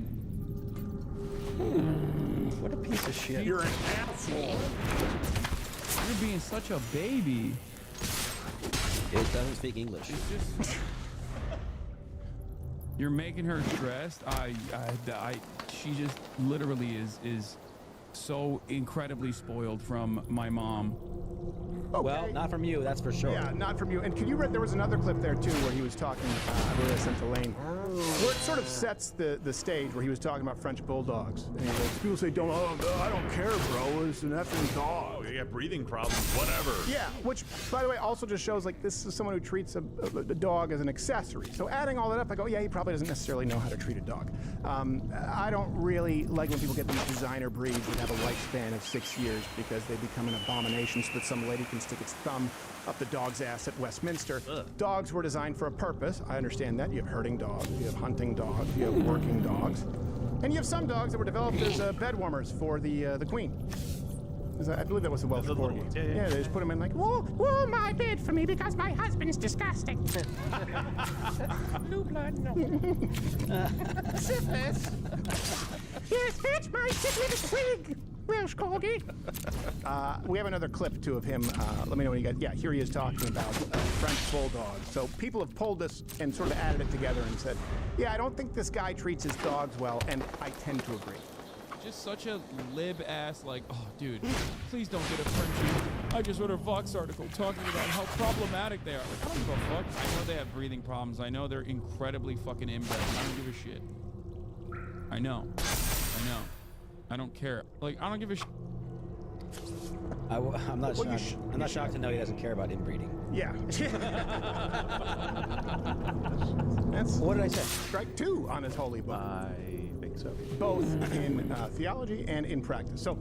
What a piece of shit. You're an asshole. You're being such a baby. It doesn't speak English. It's just... You're making her stressed. She just literally is so incredibly spoiled from my mom. Okay. Well, not from you, that's for sure. Yeah, not from you. And can you read? There was another clip there too where he was talking. I believe I sent to Lane where it sort of sets the stage where he was talking about French bulldogs. And he's like, people say, I don't care, bro. It's an effing dog. Oh, you got breathing problems, whatever. Yeah, which, by the way, also just shows like this is someone who treats a dog as an accessory. So adding all that up, I go, yeah, he probably doesn't necessarily know how to treat a dog. I don't really like when people get these designer breeds that have a lifespan of 6 years because they become an abomination so that some lady can stick its thumb up the dog's ass at Westminster. Ugh. Dogs were designed for a purpose. I understand that. You have herding dogs, you have hunting dogs, you have working dogs. And you have some dogs that were developed as bed warmers for the queen. I believe that was the Welsh Corgi. Yeah, they just put them in like, warm my bed for me because my husband's disgusting. Blue blood, no. Syphilis. Yes, that's my syphilis twig, Welsh Corgi. We have another clip, too, of him. Let me know when you guys... Yeah, here he is talking about French bulldogs. So people have pulled this and sort of added it together and said, yeah, I don't think this guy treats his dogs well, and I tend to agree. Just such a lib-ass, like, oh, dude, please don't get a Frenchie. I just wrote a Vox article talking about how problematic they are. Like, I don't give a fuck. I know they have breathing problems. I know they're incredibly fucking inbred. I don't give a shit. I know. I don't care. Like, I don't give a shit. I'm not shocked. I'm not shocked to know he doesn't care about inbreeding. Yeah. That's what did I say? Strike 2 on his holy book. I think so. Both in theology and in practice. So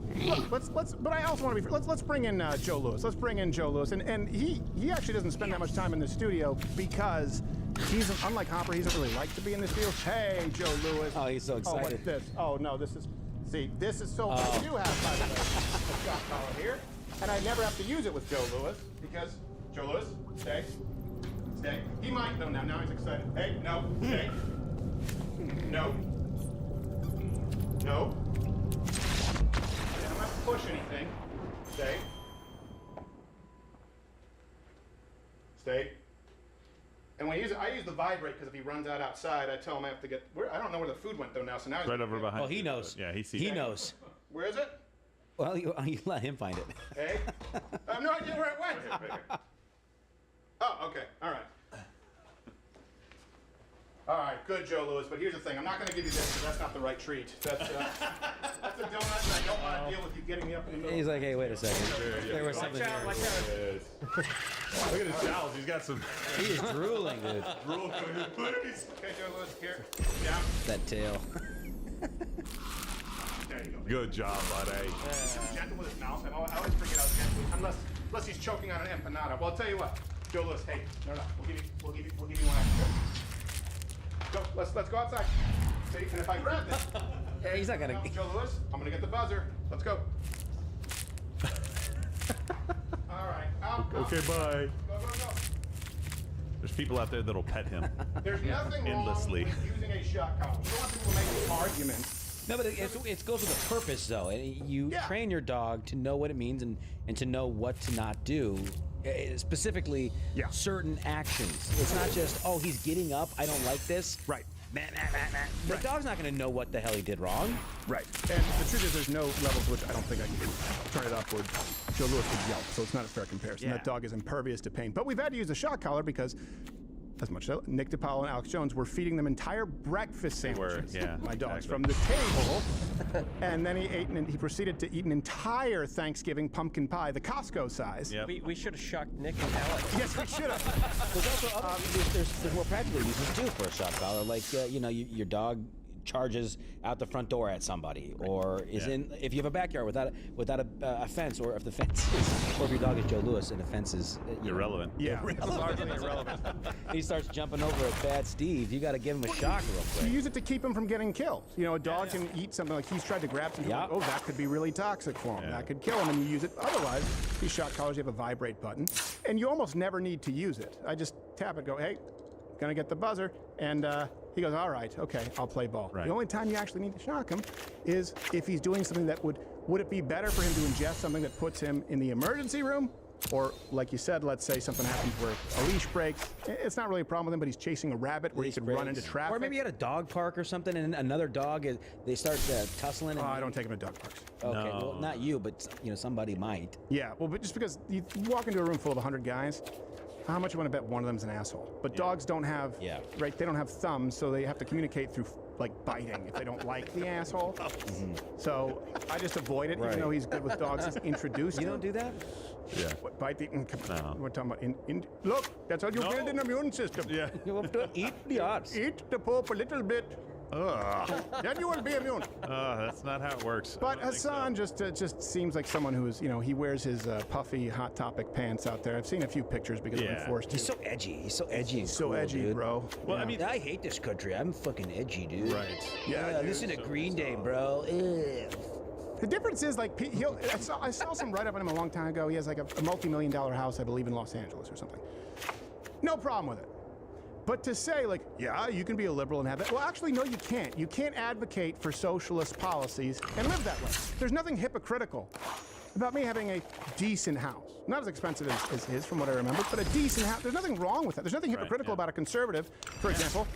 let's. But I also want to be. Let's bring in Joe Lewis. Let's bring in Joe Lewis, and he actually doesn't spend that much time in the studio because he's unlike Hopper. He doesn't really like to be in the studio. Hey, Joe Lewis. Oh, he's so excited. Oh, what's this? Oh no, this is. See, this is so. I do have, by the way, a shot collar here, and I never have to use it with Joe Lewis because Joe Lewis, stay. He might. No, now he's excited. Hey, no, stay. No. I'm not push anything. Stay. And when I use the vibrate because if he runs out outside, I tell him I have to get. I don't know where the food went though now. So now he's right over behind. Oh, he knows. Yeah, he sees. He knows. Where is it? Well, you let him find it. Hey, I have no idea where it went. Oh, okay. All right. All right, good, Joe Lewis. But here's the thing: I'm not going to give you this because that's not the right treat. That's a donut, and I don't want to deal with you getting me up in the middle. He's like, hey, wait a second. There was something here. Watch out. Look at his jowls. He's got some. He is drooling, dude. Drooling. Okay, Joe Lewis, here. Down. That tail. There you go. Good job, buddy. He's gentle with his mouth. I always forget how gentle, unless he's choking on an empanada. Well, I'll tell you what, Joe Lewis. Hey, no, we'll give you one extra. Go, let's go outside. See, and if I grab this, yeah, he's not gonna. No, Joe Lewis, I'm gonna get the buzzer. Let's go. All right. Out. Okay, bye. Go. There's people out there that'll pet him. There's nothing endlessly. wrong with using a shot collar. You don't want people making arguments. No, but it goes with a purpose, though. You train your dog to know what it means and to know what to not do. Specifically, certain actions. It's not just, oh, he's getting up, I don't like this. Right. The dog's not going to know what the hell he did wrong. Right. And the truth is there's no level to which I don't think I can turn it up where Joe Lewis would yelp, so it's not a fair comparison. Yeah. That dog is impervious to pain. But we've had to use a shock collar because, as much as Nick DiPaolo and Alex Jones were feeding them entire breakfast sandwiches. My dogs from the table, and then he proceeded to eat an entire Thanksgiving pumpkin pie, the Costco size. Yep. We should have shocked Nick and Alex. Yes, we should have. There's also there's more practical uses too for a shock collar, like your dog charges out the front door at somebody, or is if you have a backyard without a fence, or if the fence is, or if your dog is Joe Lewis and the fence is irrelevant. Largely irrelevant. He starts jumping over at Bad Steve. You got to give him a shock real quick. You use it to keep him from getting killed. You know, a dog can eat something like he's tried to grab something. Like, oh, that could be really toxic for him. That could kill him, and you use it. Otherwise, these shock collars, you have a vibrate button, and you almost never need to use it. I just tap it, go, hey, gonna get the buzzer, and he goes, all right, okay, I'll play ball. Right. The only time you actually need to shock him is if he's doing something that would it be better for him to ingest something that puts him in the emergency room? Or, like you said, let's say something happens where a leash breaks. It's not really a problem with him, but he's chasing a rabbit where he could run into traffic. Or maybe at a dog park or something, and another dog, they start tussling. I don't take him to dog parks. Okay, well, not you, but somebody might. Yeah, well, but just because you walk into a room full of 100 guys, how much you want to bet one of them's an asshole? But dogs don't have, right? They don't have thumbs, so they have to communicate through like biting if they don't like the asshole. So I just avoid it, even though he's good with dogs. He's introduced. You don't do that? Yeah. What, bite the. We're talking about. Look, that's how you build an immune system. Yeah. You have to eat the odds. Eat the poop a little bit. Then you will be immune. That's not how it works. But Hassan just seems like someone who is, he wears his puffy Hot Topic pants out there. I've seen a few pictures because I've been forced to. He's so edgy. He's so edgy and so cool, edgy, dude. bro. Well, I mean, I hate this country. I'm fucking edgy, dude. Right. Yeah, dude, listen to Green Day, bro. Ugh. The difference is, like, I saw some write-up on him a long time ago. He has, like, a multi-million-dollar house, I believe, in Los Angeles or something. No problem with it. But to say, like, yeah, you can be a liberal and have that. Well, actually, no, you can't. You can't advocate for socialist policies and live that way. There's nothing hypocritical about me having a decent house. Not as expensive as his, from what I remember, but a decent house. There's nothing wrong with that. There's nothing hypocritical about a conservative, for example,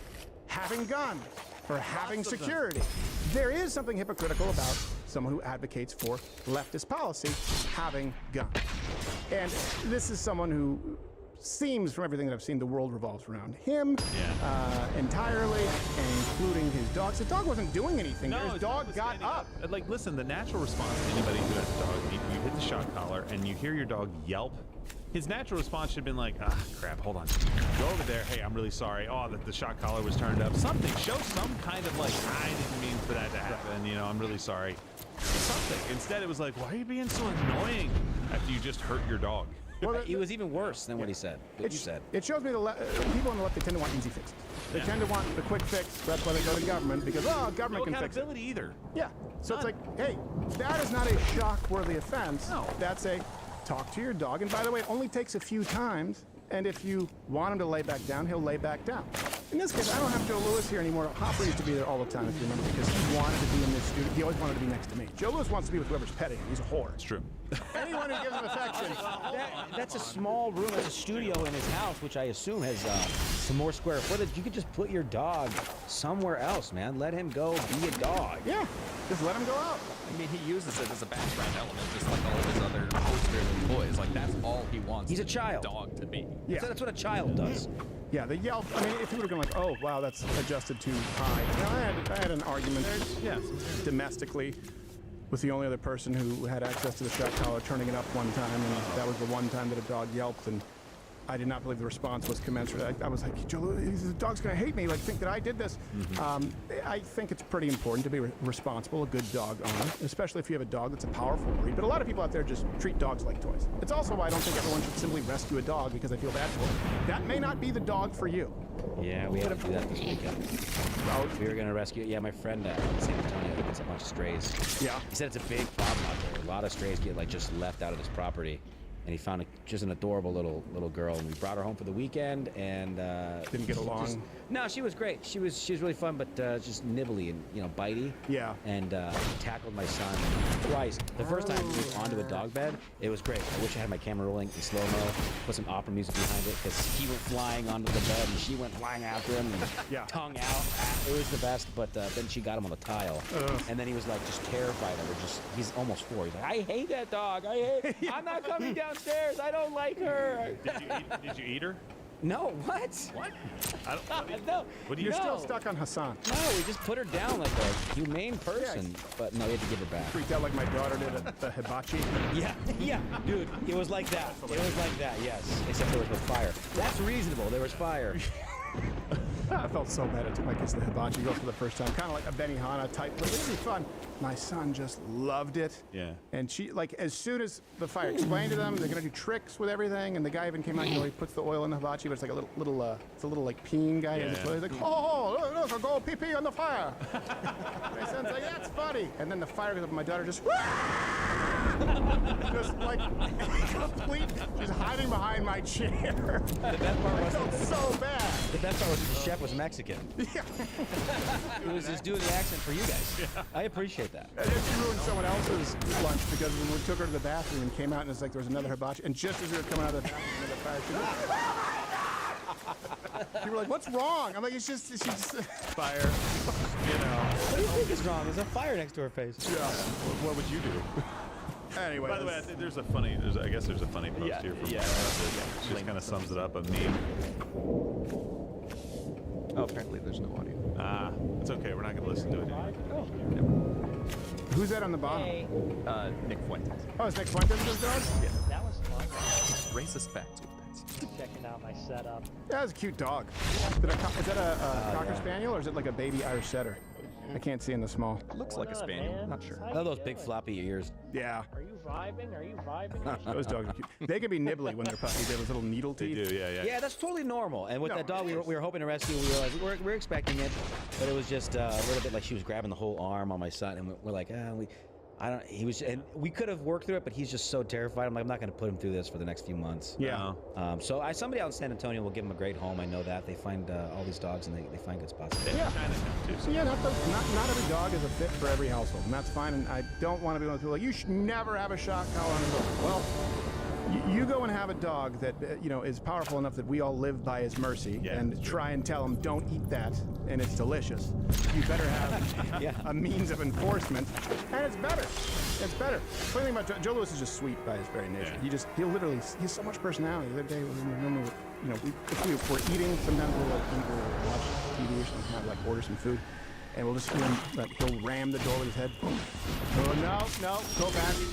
having guns or having security. There is something hypocritical about someone who advocates for leftist policy having guns. And this is someone who seems, from everything that I've seen, the world revolves around him entirely, including his dog. His dog wasn't doing anything. His dog got up. Like, listen, the natural response to anybody who has a dog, you hit the shock collar and you hear your dog yelp, his natural response should have been like, crap, hold on. Go over there. Hey, I'm really sorry. Oh, the shock collar was turned up. Something. Show some kind of, like, I didn't mean for that to happen. I'm really sorry. Something. Instead, it was like, why are you being so annoying after you just hurt your dog? Well, it was even worse than what he said. What you said. It shows me people on the left, they tend to want easy fixes. They tend to want the quick fix. That's why they go to government, because, government can fix it. No accountability either. Yeah. So it's like, hey, that is not a shock-worthy offense. No. That's a talk to your dog. And by the way, it only takes a few times. And if you want him to lay back down, he'll lay back down. In this case, I don't have Joe Lewis here anymore. Hopper used to be there all the time, if you remember, because he wanted to be in this studio. He always wanted to be next to me. Joe Lewis wants to be with whoever's petting him. He's a whore. It's true. Anyone who gives him affection. That's a small room. That's a studio in his house, which I assume has some more square footage. You could just put your dog somewhere else, man. Let him go be a dog. Yeah. Just let him go out. I mean, he uses it as a background element, just like all of his other posters and toys. Like, that's all he wants. He's a child. Dog to be. Yeah. That's what a child does. Yeah, the yelp. I mean, if he would have gone like, "Oh, wow, that's adjusted too high." I had an argument domestically with the only other person who had access to the shock collar, turning it up one time, and that was the one time that a dog yelped, and I did not believe the response was commensurate. I was like, Joe, the dog's gonna hate me, like think that I did this. I think it's pretty important to be responsible, a good dog owner, especially if you have a dog that's a powerful breed. But a lot of people out there just treat dogs like toys. It's also why I don't think everyone should simply rescue a dog because they feel bad for it. That may not be the dog for you. Yeah, we had to do that this weekend. We were gonna rescue. Yeah, my friend in San Antonio gets a bunch of strays. Yeah. He said it's a big problem out there. A lot of strays get like just left out of his property. And he found just an adorable little girl, and we brought her home for the weekend. And didn't get along. No, she was great. She was really fun, but just nibbly and bitey. Yeah. And tackled my son twice. The first time he was onto a dog bed, it was great. I wish I had my camera rolling in slow mo, put some opera music behind it, because he went flying onto the bed and she went flying after him and tongue out. It was the best. But then she got him on the tile, and then he was like just terrified of her. He's almost 4. He's like, I hate that dog. I'm not coming downstairs. I don't like her. Did you eat her? No, what? What? No. What do You're still stuck on Hassan. No, we just put her down like a humane person. But no, we had to give her back. Freaked out like my daughter did at the hibachi. Yeah, dude, it was like that. It was like that, yes. Except there was no fire. That's reasonable. There was fire. I felt so bad. I took my kids to the hibachi grill for the first time. Kind of like a Benihana type, but really fun. My son just loved it. Yeah. And she, like, as soon as the fire explained to them, they're gonna do tricks with everything, and the guy even came out, he puts the oil in the hibachi, but it's like a little like peeing guy. Yeah. He's like, oh, look, I'll go pee-pee on the fire. My son's like, that's funny. And then the fire goes up, and my daughter just, just like, complete, she's hiding behind my chair. The best part was, I felt so bad. The best part was the chef was Mexican. Yeah. It was just doing the accent for you guys. Yeah. I appreciate that. And then she ruined someone else's lunch because when we took her to the bathroom and came out and it's like there was another hibachi, and just as we were coming out of the bathroom, another fire, she was like, people were like, what's wrong? I'm like, it's just fire. What do you think is wrong? There's a fire next to her face. Yeah. What would you do? Anyway, by the way, I think there's a funny. I guess there's a funny post here from It just kind of sums it up. A meme. Oh, apparently there's no audio. Ah, it's okay. We're not going to listen to it. Who's that on the bottom? Nick Fuentes. Oh, it's Nick Fuentes' dog? Yeah. That was fun. Racist facts with pets. Checking out my setup. Yeah, that's a cute dog. Is that a Cocker Spaniel or is it like a baby Irish Setter? I can't see in the small. Looks like a spaniel. Man. Not sure. I love those big floppy ears. Yeah. Are you vibing? Are you vibing? Those dogs are cute. They can be nibbly when they're puppies. They have those little needle They teeth. do, yeah. Yeah, that's totally normal. And with No, that dog it we is. were hoping to rescue, we realized we're expecting it, but it was just a little bit like she was grabbing the whole arm on my son, and we're like, he was, and we could have worked through it, but he's just so terrified. I'm like, I'm not going to put him through this for the next few months. Yeah. So somebody out in San Antonio will give him a great home. I know that. They find all these dogs and they find good spots. Yeah. Yeah, not every dog is a fit for every household, and that's fine. And I don't want to be one of the people like, you should never have a shock collar on a dog. Well, you go and have a dog that is powerful enough that we all live by his mercy, and try and tell him don't eat that, and it's delicious. You better have a means of enforcement, and it's better. It's better. Funny thing about Joe Louis is just sweet by his very nature. He has so much personality. The other day, was in the room, if we're eating, sometimes we'll watch TV or something, kind of like order some food. And we'll just hear him, he'll ram the door with his head. Boom. Oh, no,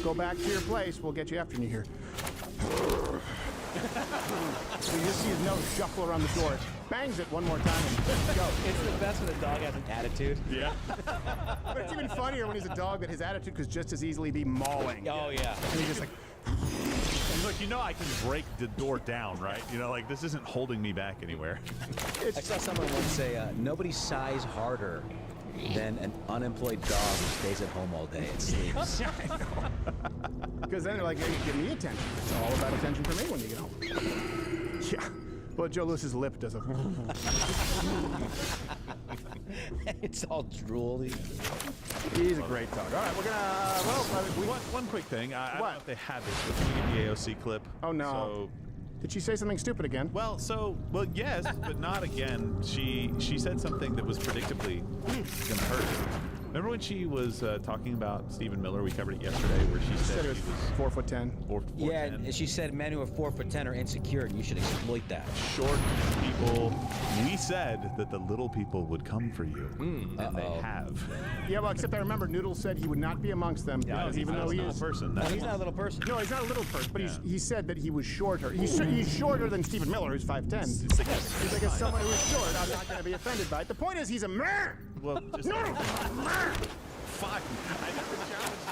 go back to your place. We'll get you after. And you hear. So you just see his nose shuffle around the door. Bangs it one more time and go. It's the best when a dog has an attitude. Yeah. But it's even funnier when he's a dog that his attitude could just as easily be mauling. Oh, yeah. And he's just like. Look, I can break the door down, right? This isn't holding me back anywhere. I saw someone once say, nobody sighs harder than an unemployed dog who stays at home all day and sleeps. Because then they're like, hey, give me attention. It's all about attention for me when you get home. Yeah. Well, Joe Lewis's lip does a. It's all drooly. He's a great dog. All right, we're gonna. One quick thing. I don't know if they have this, but can we get the AOC clip? Oh no. So, did she say something stupid again? Well, yes, but not again. She said something that was predictably gonna hurt. Remember when she was talking about Stephen Miller? We covered it yesterday, where she said it was 4'10". Yeah, and she said men who are 4'10" are insecure, and you should exploit that. Short people. We said that the little people would come for you, and they have. Yeah, well, except I remember Noodles said he would not be amongst them, because even though he is a person. No, he's not a little person. No, he's not a little person, but he said that he was shorter. He's shorter than Stephen Miller, who's 5'10". He's like, as someone who is short, I'm not going to be offended by it. The point is, he's a man. Well, just Noodles is a man. Fine.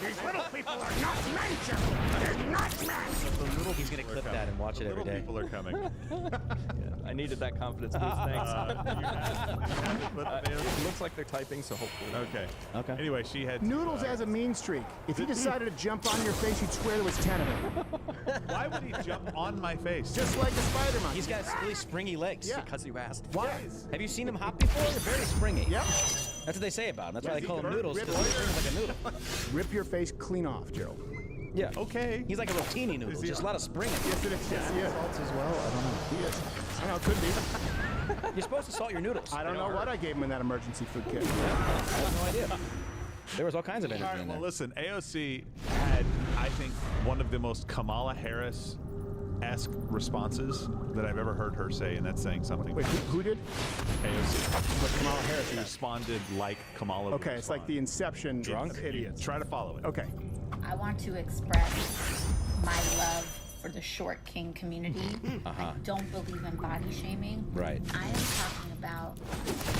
These little people are not men, Joe. They're not men. He's going to clip that and watch it every day. People are coming. I needed that confidence boost. Thanks. It looks like they're typing, so hopefully. Okay. Anyway, she had. Noodles has a mean streak. If he decided to jump on your face, you'd swear there was 10 of them. Why would he jump on my face? Just like the spider monkey. He's got really springy legs. Yeah. Because you asked. Why? Have you seen him hop before? They're very springy. Yep. That's what they say about him. That's why they call him Rip- Noodles, rip- because he springs like a noodle. Rip your face clean off, Gerald. Yeah. Okay. He's like a rotini noodle, just a lot of spring. Yes, it is. Yes, he is. Salts as well. I don't know. He is. I know, it could be. You're supposed to salt your noodles. I don't know what I gave him in that emergency food kit. I have no idea. There was all kinds of energy in there. Well, listen, AOC had, I think, one of the most Kamala Harris-esque responses that I've ever heard her say, and that's saying something. Wait, who did? AOC. But Kamala Harris She responded like Kamala would Okay, it's like the Inception Drunk? of idiots. Try to follow it. Okay. I want to express my love for the short king community. I don't believe in body shaming. Right. I am talking about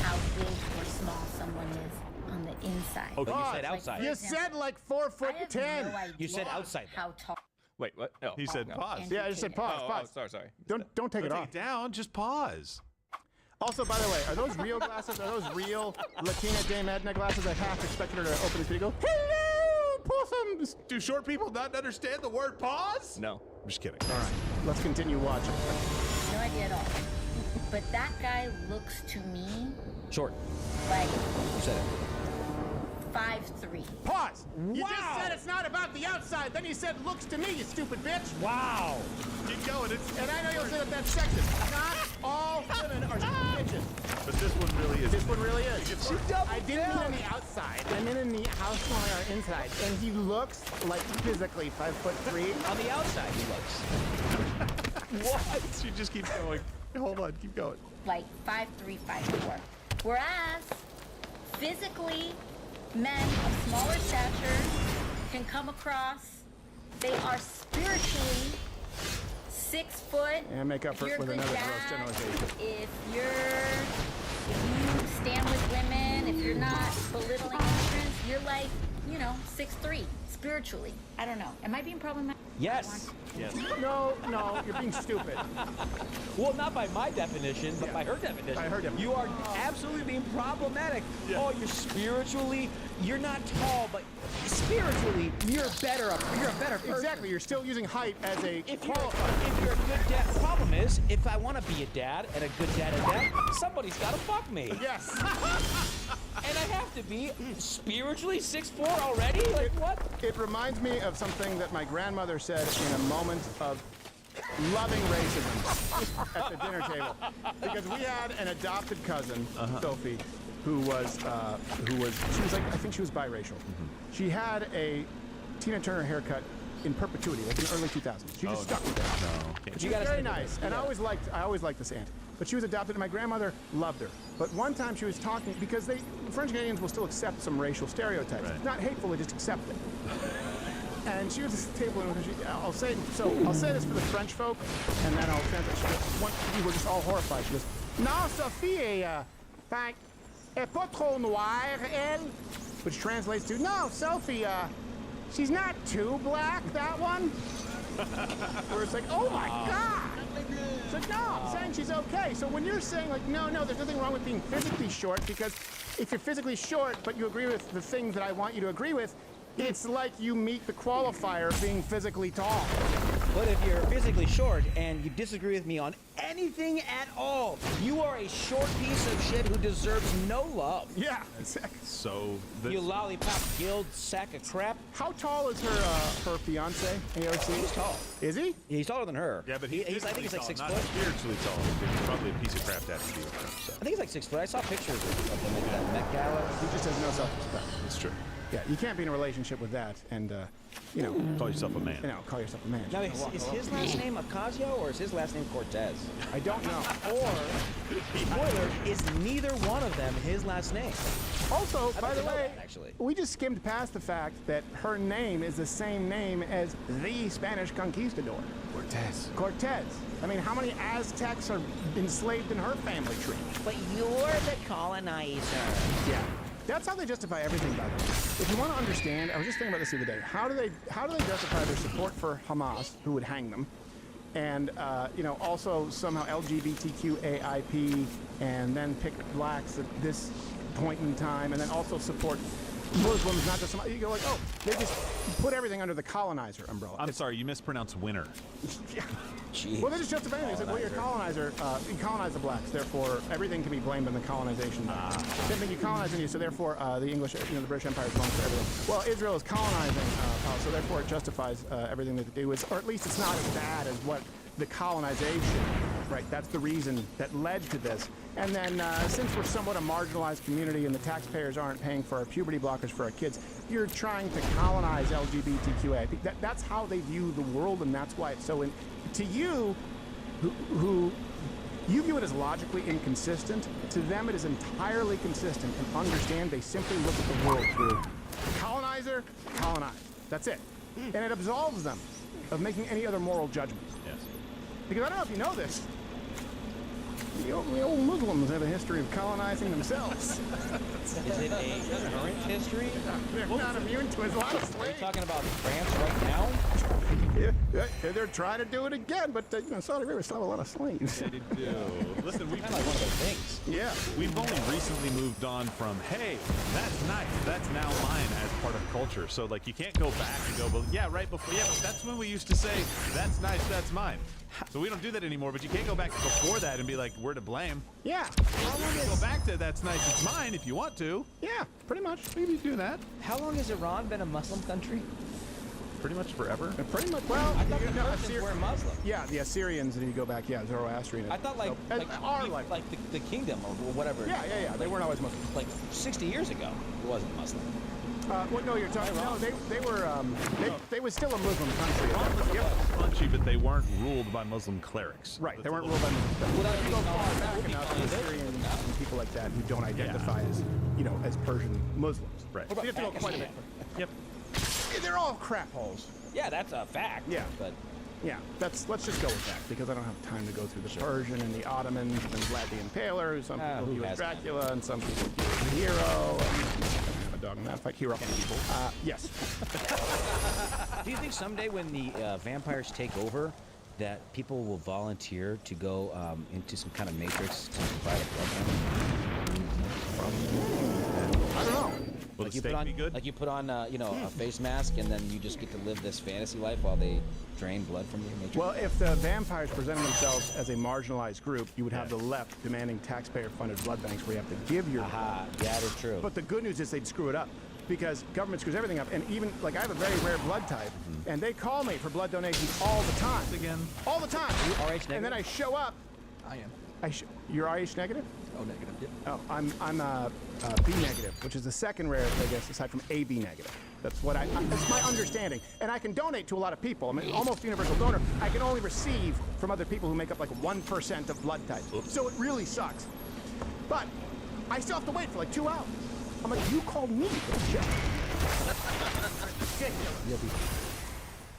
how big or small someone is on the inside. Okay, you said outside. You said like 4'10". No idea You said outside. how tall. Wait, what? Oh, He said no. pause. Yeah, I just said pause. Pause. Sorry. Don't take it Don't off. take it down, just pause. Also, by the way, are those real glasses? Are those real Latina Dame Edna glasses? I half expected her to open this video. Hello, possums. Do short people not understand the word pause? No. I'm just kidding. All right, let's continue watching. No idea at all. But that guy looks to me Short. like You said it. 5'3". Pause. You just said it's not about the outside. Then you said looks to me, you stupid bitch. Wow. Keep going. And I know you'll say that that's sexist. Not all women are bitches. But this one really is. This one really is. I didn't mean on the outside. I meant in the how strong are inside. And he looks like physically 5'3". On the outside, he looks. What? She just keeps going. Hold on. Keep going. Like 5'3", 5'4". Whereas, physically, men of smaller stature can come across. They are spiritually 6 foot. And make up for If it you're with a good another dad, gross generalization. If you stand with women, if you're not belittling immigrants, you're like, 6'3", spiritually. I don't know. Am I being problematic? Yes. Yes. No, you're being stupid. Well, not by my definition, but by her definition. By her definition. You are absolutely being problematic. Yeah. Oh, you're not tall, but spiritually, you're a better person. Exactly. You're still using height as a If you're qualifier. a good dad, the problem is, if I want to be a dad and a good dad at that, somebody's got to fuck me. Yes. And I have to be spiritually 6'4" already? Like, what? It reminds me of something that my grandmother said in a moment of loving racism at the dinner table. Because we had an adopted cousin, Sophie, who was I think she was biracial. She had a Tina Turner haircut in perpetuity, like in the early 2000s. She just stuck with it. No. But she was very nice, and I always liked this aunt. But she was adopted, and my grandmother loved her. But one time she was talking, because French Canadians will still accept some racial stereotypes. Right. Not hatefully, just accept it. And she was at the table, and I'll say this for the French folk, and then I'll translate. She goes, we were just all horrified. She goes, "Non, Sophie est pas trop noire, elle," which translates to, "No, Sophie, she's not too black, that one." Where it's like, oh my God. It's like, no, I'm saying she's okay. So when you're saying like, no, there's nothing wrong with being physically short, because if you're physically short, but you agree with the things that I want you to agree with, it's like you meet the qualifier of being physically tall. But if you're physically short and you disagree with me on anything at all, you are a short piece of shit who deserves no love. Yeah, exactly. So You lollipop guild sack of crap. How tall is her fiance, AOC? He's tall. Is he? He's taller than her. Yeah, but I think he's like 6 not foot. spiritually tall. It's probably a piece of crap to have to deal with him. So. I think he's like 6 foot. I saw pictures of him at that Met Gala. He just has no self-respect. It's true. Yeah, you can't be in a relationship with that and, Call yourself a man. Call yourself a man. Now, is his last name Ocasio or is his last name Cortez? I don't know. Or, spoiler, is neither one of them his last name? Also, by the way, actually. we just skimmed past the fact that her name is the same name as the Spanish conquistador. Cortez. I mean, how many Aztecs are enslaved in her family tree? But you're the colonizer. Yeah. That's how they justify everything, by the way. If you want to understand, I was just thinking about this the other day. How do they justify their support for Hamas, who would hang them, and also somehow LGBTQAIP, and then pick blacks at this point in time, and then also support Muslims, not just some. You go like, oh, they just put everything under the colonizer umbrella. I'm sorry, you mispronounced winner. Yeah. Jeez. Well, they just justify anything. It's like, well, you're a colonizer. You colonize the blacks, therefore everything can be blamed on the colonization. Same thing, you colonize you, so therefore the English, the British Empire is wrong for everything. Well, Israel is colonizing, so therefore it justifies everything that they do, or at least it's not as bad as what the colonization, right? That's the reason that led to this. And then since we're somewhat a marginalized community and the taxpayers aren't paying for our puberty blockers for our kids, you're trying to colonize LGBTQA. That's how they view the world, and that's why it's so to you, who you view it as logically inconsistent, to them it is entirely consistent, and understand they simply look at the world through colonizer, colonize. That's it. And it absolves them of making any other moral judgments. Yes. Because I don't know if you know this, the old Muslims have a history of colonizing themselves. Is it a current history? They're not immune to it. A lot of Are you slaves. talking about France right now? They're trying to do it again, but Saudi Arabia still have a lot of slaves. They do. Listen, we've kind of like one of those things. Yeah. We've only recently moved on from, hey, that's nice, that's now mine as part of culture. So, like, you can't go back and go, well, yeah, right before, yeah, but that's when we used to say, that's nice, that's mine. So we don't do that anymore, but you can't go back before that and be like, we're to blame. Yeah. Go back to that's nice, it's mine if you want to. Yeah, pretty much. Maybe do that. How long has Iran been a Muslim country? Pretty much forever. Pretty much. Well, I thought the Persians were Muslim. Yeah, the Assyrians, and you go back, yeah, Zoroastrian. I thought like the kingdom or whatever. Yeah. They weren't always Muslim. Like 60 years ago, it wasn't Muslim. Well, no, you're talking. No, they were. They was still a Muslim country. Country, but they weren't ruled by Muslim clerics. Right, they weren't ruled by Muslim. Well, you go far back enough, the Assyrians and people like that who don't identify as, as Persian Muslims. Right. So you have to go quite a bit. Yep. They're all crap holes. Yeah, that's a fact. Yeah, but yeah, let's just go with that because I don't have time to go through the Persian and the Ottomans and Vlad the Impaler, who some people view as Dracula and some people view as the hero. And a dog in that fight. Hero. Yes. Do you think someday when the vampires take over, that people will volunteer to go into some kind of matrix to provide a blood bank? I don't know. Will Like the you steak put on, be good? like you put on, a face mask, and then you just get to live this fantasy life while they drain blood from you. Well, if the vampires presented themselves as a marginalized group, you would have the left demanding taxpayer-funded blood banks where you have to give your blood. Yeah, that's true. But the good news is they'd screw it up because government screws everything up. And even, like, I have a very rare blood type, and they call me for blood donations all the time. Again. All the time. Are you RH negative? And then I show up. I am. You're RH negative? Oh, negative. Yep. Oh, I'm B negative, which is the second rarest, I guess, aside from AB negative. That's my understanding. And I can donate to a lot of people. I'm an almost universal donor. I can only receive from other people who make up like 1% of blood types. So it really sucks. But I still have to wait for like 2 hours. I'm like, you called me for the show.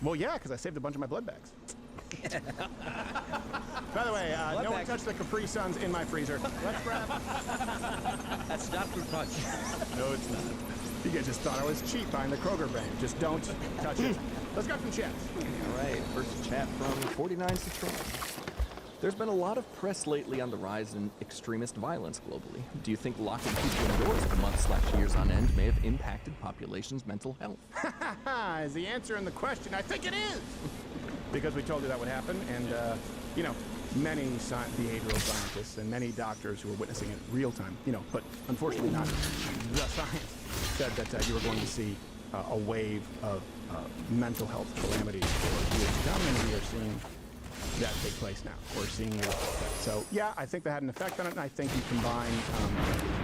Well, yeah, because I saved a bunch of my blood bags. By the way, no one touched the Capri Suns in my freezer. Let's grab. That's not fruit punch. No, it's not. You guys just thought I was cheap buying the Kroger brand. Just don't touch it. Let's go from chats. All right, first chat from 49 Citron. There's been a lot of press lately on the rise in extremist violence globally. Do you think locking people indoors for months/years on end may have impacted populations' mental health? Is the answer in the question? I think it is. Because we told you that would happen, and many behavioral scientists and many doctors who were witnessing it real time, but unfortunately not the science, said that you were going to see a wave of mental health calamities for years to come, and we are seeing that take place now. We're seeing the effect. So yeah, I think that had an effect on it, and I think you combine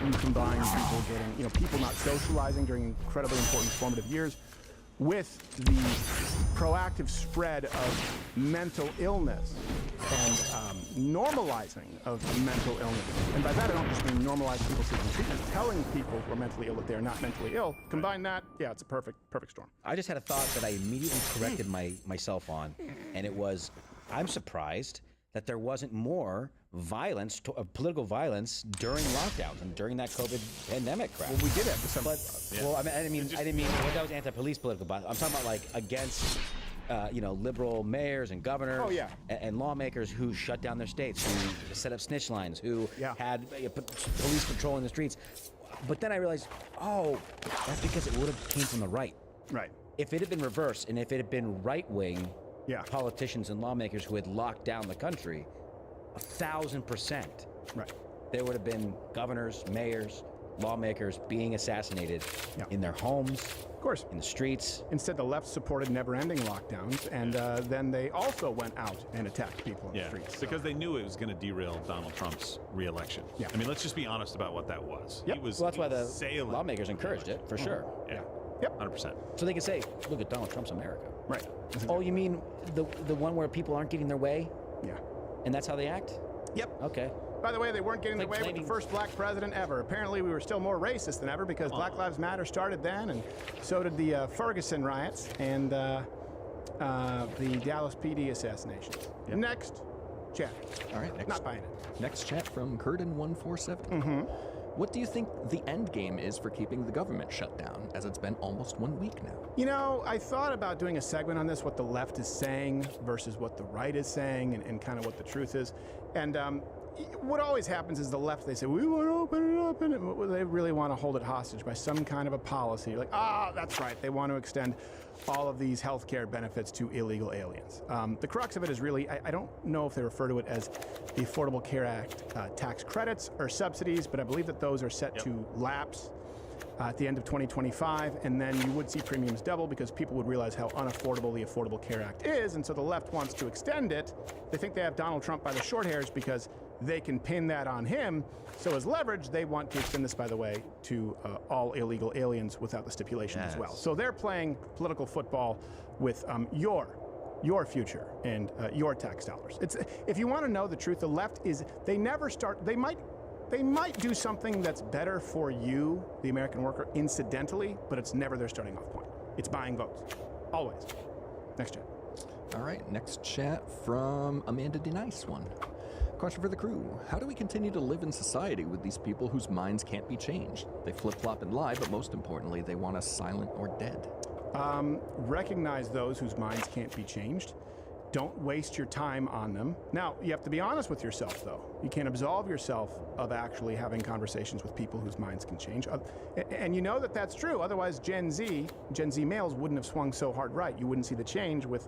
people getting, people not socializing during incredibly important formative years with the proactive spread of mental illness and normalizing of mental illness. And by that, I don't just mean normalizing people seeking treatment, telling people who are mentally ill that they are not mentally ill. Combine that, yeah, it's a perfect storm. I just had a thought that I immediately corrected myself on, and it was, I'm surprised that there wasn't more violence, political violence during lockdowns and during that COVID pandemic crap. Well, we did have some. But well, I didn't mean that was anti-police political violence. I'm talking about like against, liberal mayors and governors. Oh, yeah. And lawmakers who shut down their states, who set up snitch lines, who had police patrolling the streets. But then I realized, that's because it would have came from the right. Right. If it had been reversed, and if it had been right-wing politicians and lawmakers who had locked down the country, 1,000%. Right. There would have been governors, mayors, lawmakers being assassinated in their homes, of course, in the streets. Instead, the left supported never-ending lockdowns, and then they also went out and attacked people in the streets. Because they knew it was going to derail Donald Trump's re-election. Yeah. I mean, let's just be honest about what that was. Yep. That's why the lawmakers encouraged it, for sure. Yeah. Yep. 100%. So they can say, look at Donald Trump's America. Right. Oh, you mean the one where people aren't getting their way? Yeah. And that's how they act? Yep. Okay. By the way, they weren't getting their way with the first black president ever. Apparently, we were still more racist than ever because Black Lives Matter started then, and so did the Ferguson riots and the Dallas PD assassinations. Yep. Next chat. All right, next. Not buying it. Next chat from Curtin147. What do you think the end game is for keeping the government shut down, as it's been almost 1 week now? You know, I thought about doing a segment on this, what the left is saying versus what the right is saying, and kind of what the truth is. And what always happens is the left, they say, we want to open it up, and they really want to hold it hostage by some kind of a policy. Like, that's right, they want to extend all of these health care benefits to illegal aliens. The crux of it is really, I don't know if they refer to it as the Affordable Care Act tax credits or subsidies, but I believe that those are set to lapse at the end of 2025, and then you would see premiums double because people would realize how unaffordable the Affordable Care Act is, and so the left wants to extend it. They think they have Donald Trump by the short hairs because they can pin that on him. So as leverage, they want to extend this, by the way, to all illegal aliens without the stipulation as well. So they're playing political football with your future and your tax dollars. If you want to know the truth, the left is, they never start, they might do something that's better for you, the American worker, incidentally, but it's never their starting off point. It's buying votes. Always. Next chat. All right, next chat from Amanda DeNice one. Question for the crew. How do we continue to live in society with these people whose minds can't be changed? They flip-flop and lie, but most importantly, they want us silent or dead. Recognize those whose minds can't be changed. Don't waste your time on them. Now, you have to be honest with yourself, though. You can't absolve yourself of actually having conversations with people whose minds can change. And you know that that's true. Otherwise, Gen Z males wouldn't have swung so hard right. You wouldn't see the change with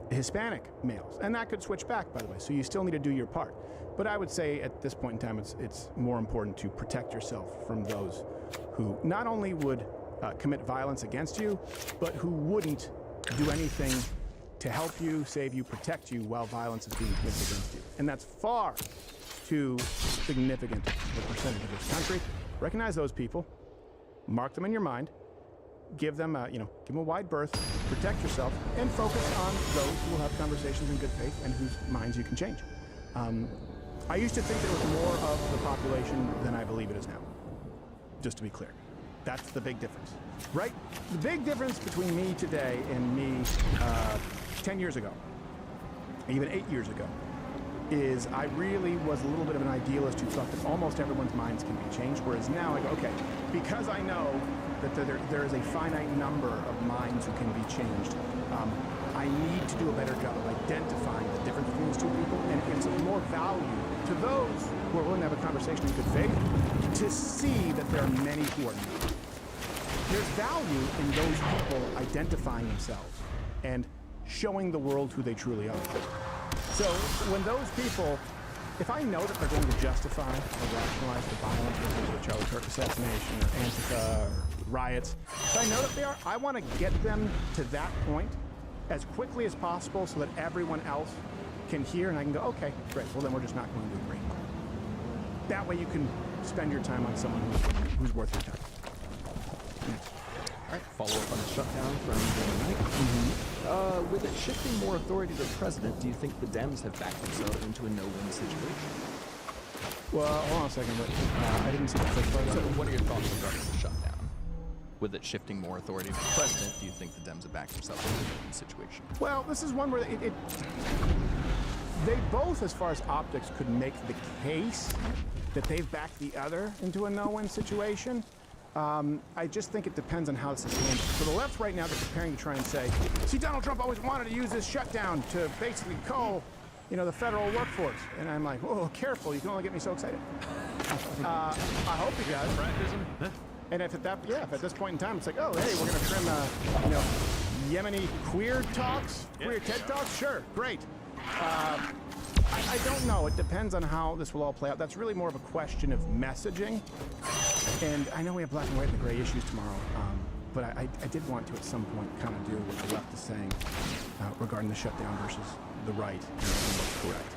Hispanic males. And that could switch back, by the way. So you still need to do your part. But I would say at this point in time, it's more important to protect yourself from those who not only would commit violence against you, but who wouldn't do anything to help you, save you, protect you while violence is being committed against you. And that's far too significant a percentage of this country. Recognize those people, mark them in your mind, give them a wide berth, protect yourself, and focus on those who will have conversations in good faith and whose minds you can change. I used to think that it was more of the population than I believe it is now, just to be clear. That's the big difference, right? The big difference between me today and me 10 years ago, even 8 years ago, is I really was a little bit of an idealist who thought that almost everyone's minds can be changed, whereas now I go, okay, because I know that there is a finite number of minds who can be changed, I need to do a better job of identifying the difference between these two people and it's of more value to those who are willing to have a conversation in good faith to see that there are many who are not. There's value in those people identifying themselves and showing the world who they truly are. So when those people, if I know that they're going to justify or rationalize the violence, whether it's the Charlie Kirk assassination or Antifa or riots, if I know that they are, I want to get them to that point as quickly as possible so that everyone else can hear and I can go, okay, great, well then we're just not going to agree. That way you can spend your time on someone who's worth your time. Next. All right, follow up on the shutdown from the night. With it shifting more authority to the president, do you think the Dems have backed themselves into a no-win situation? Well, hold on a second, but I didn't see the first part. So what are your thoughts regarding the shutdown? With it shifting more authority to the president, do you think the Dems have backed themselves into a no-win situation? Well, this is one where they both, as far as optics, could make the case that they've backed the other into a no-win situation. I just think it depends on how this is handled. So the left right now, they're preparing to try and say, see, Donald Trump always wanted to use this shutdown to basically cull, the federal workforce. And I'm like, whoa, careful, you can only get me so excited. I hope he does. And if at this point in time, it's like, oh, hey, we're going to trim, Yemeni queer talks, queer TED Talks? Sure, great. I don't know. It depends on how this will all play out. That's really more of a question of messaging. And I know we have black and white and the gray issues tomorrow, but I did want to at some point kind of do what the left is saying regarding the shutdown versus the right and what's correct.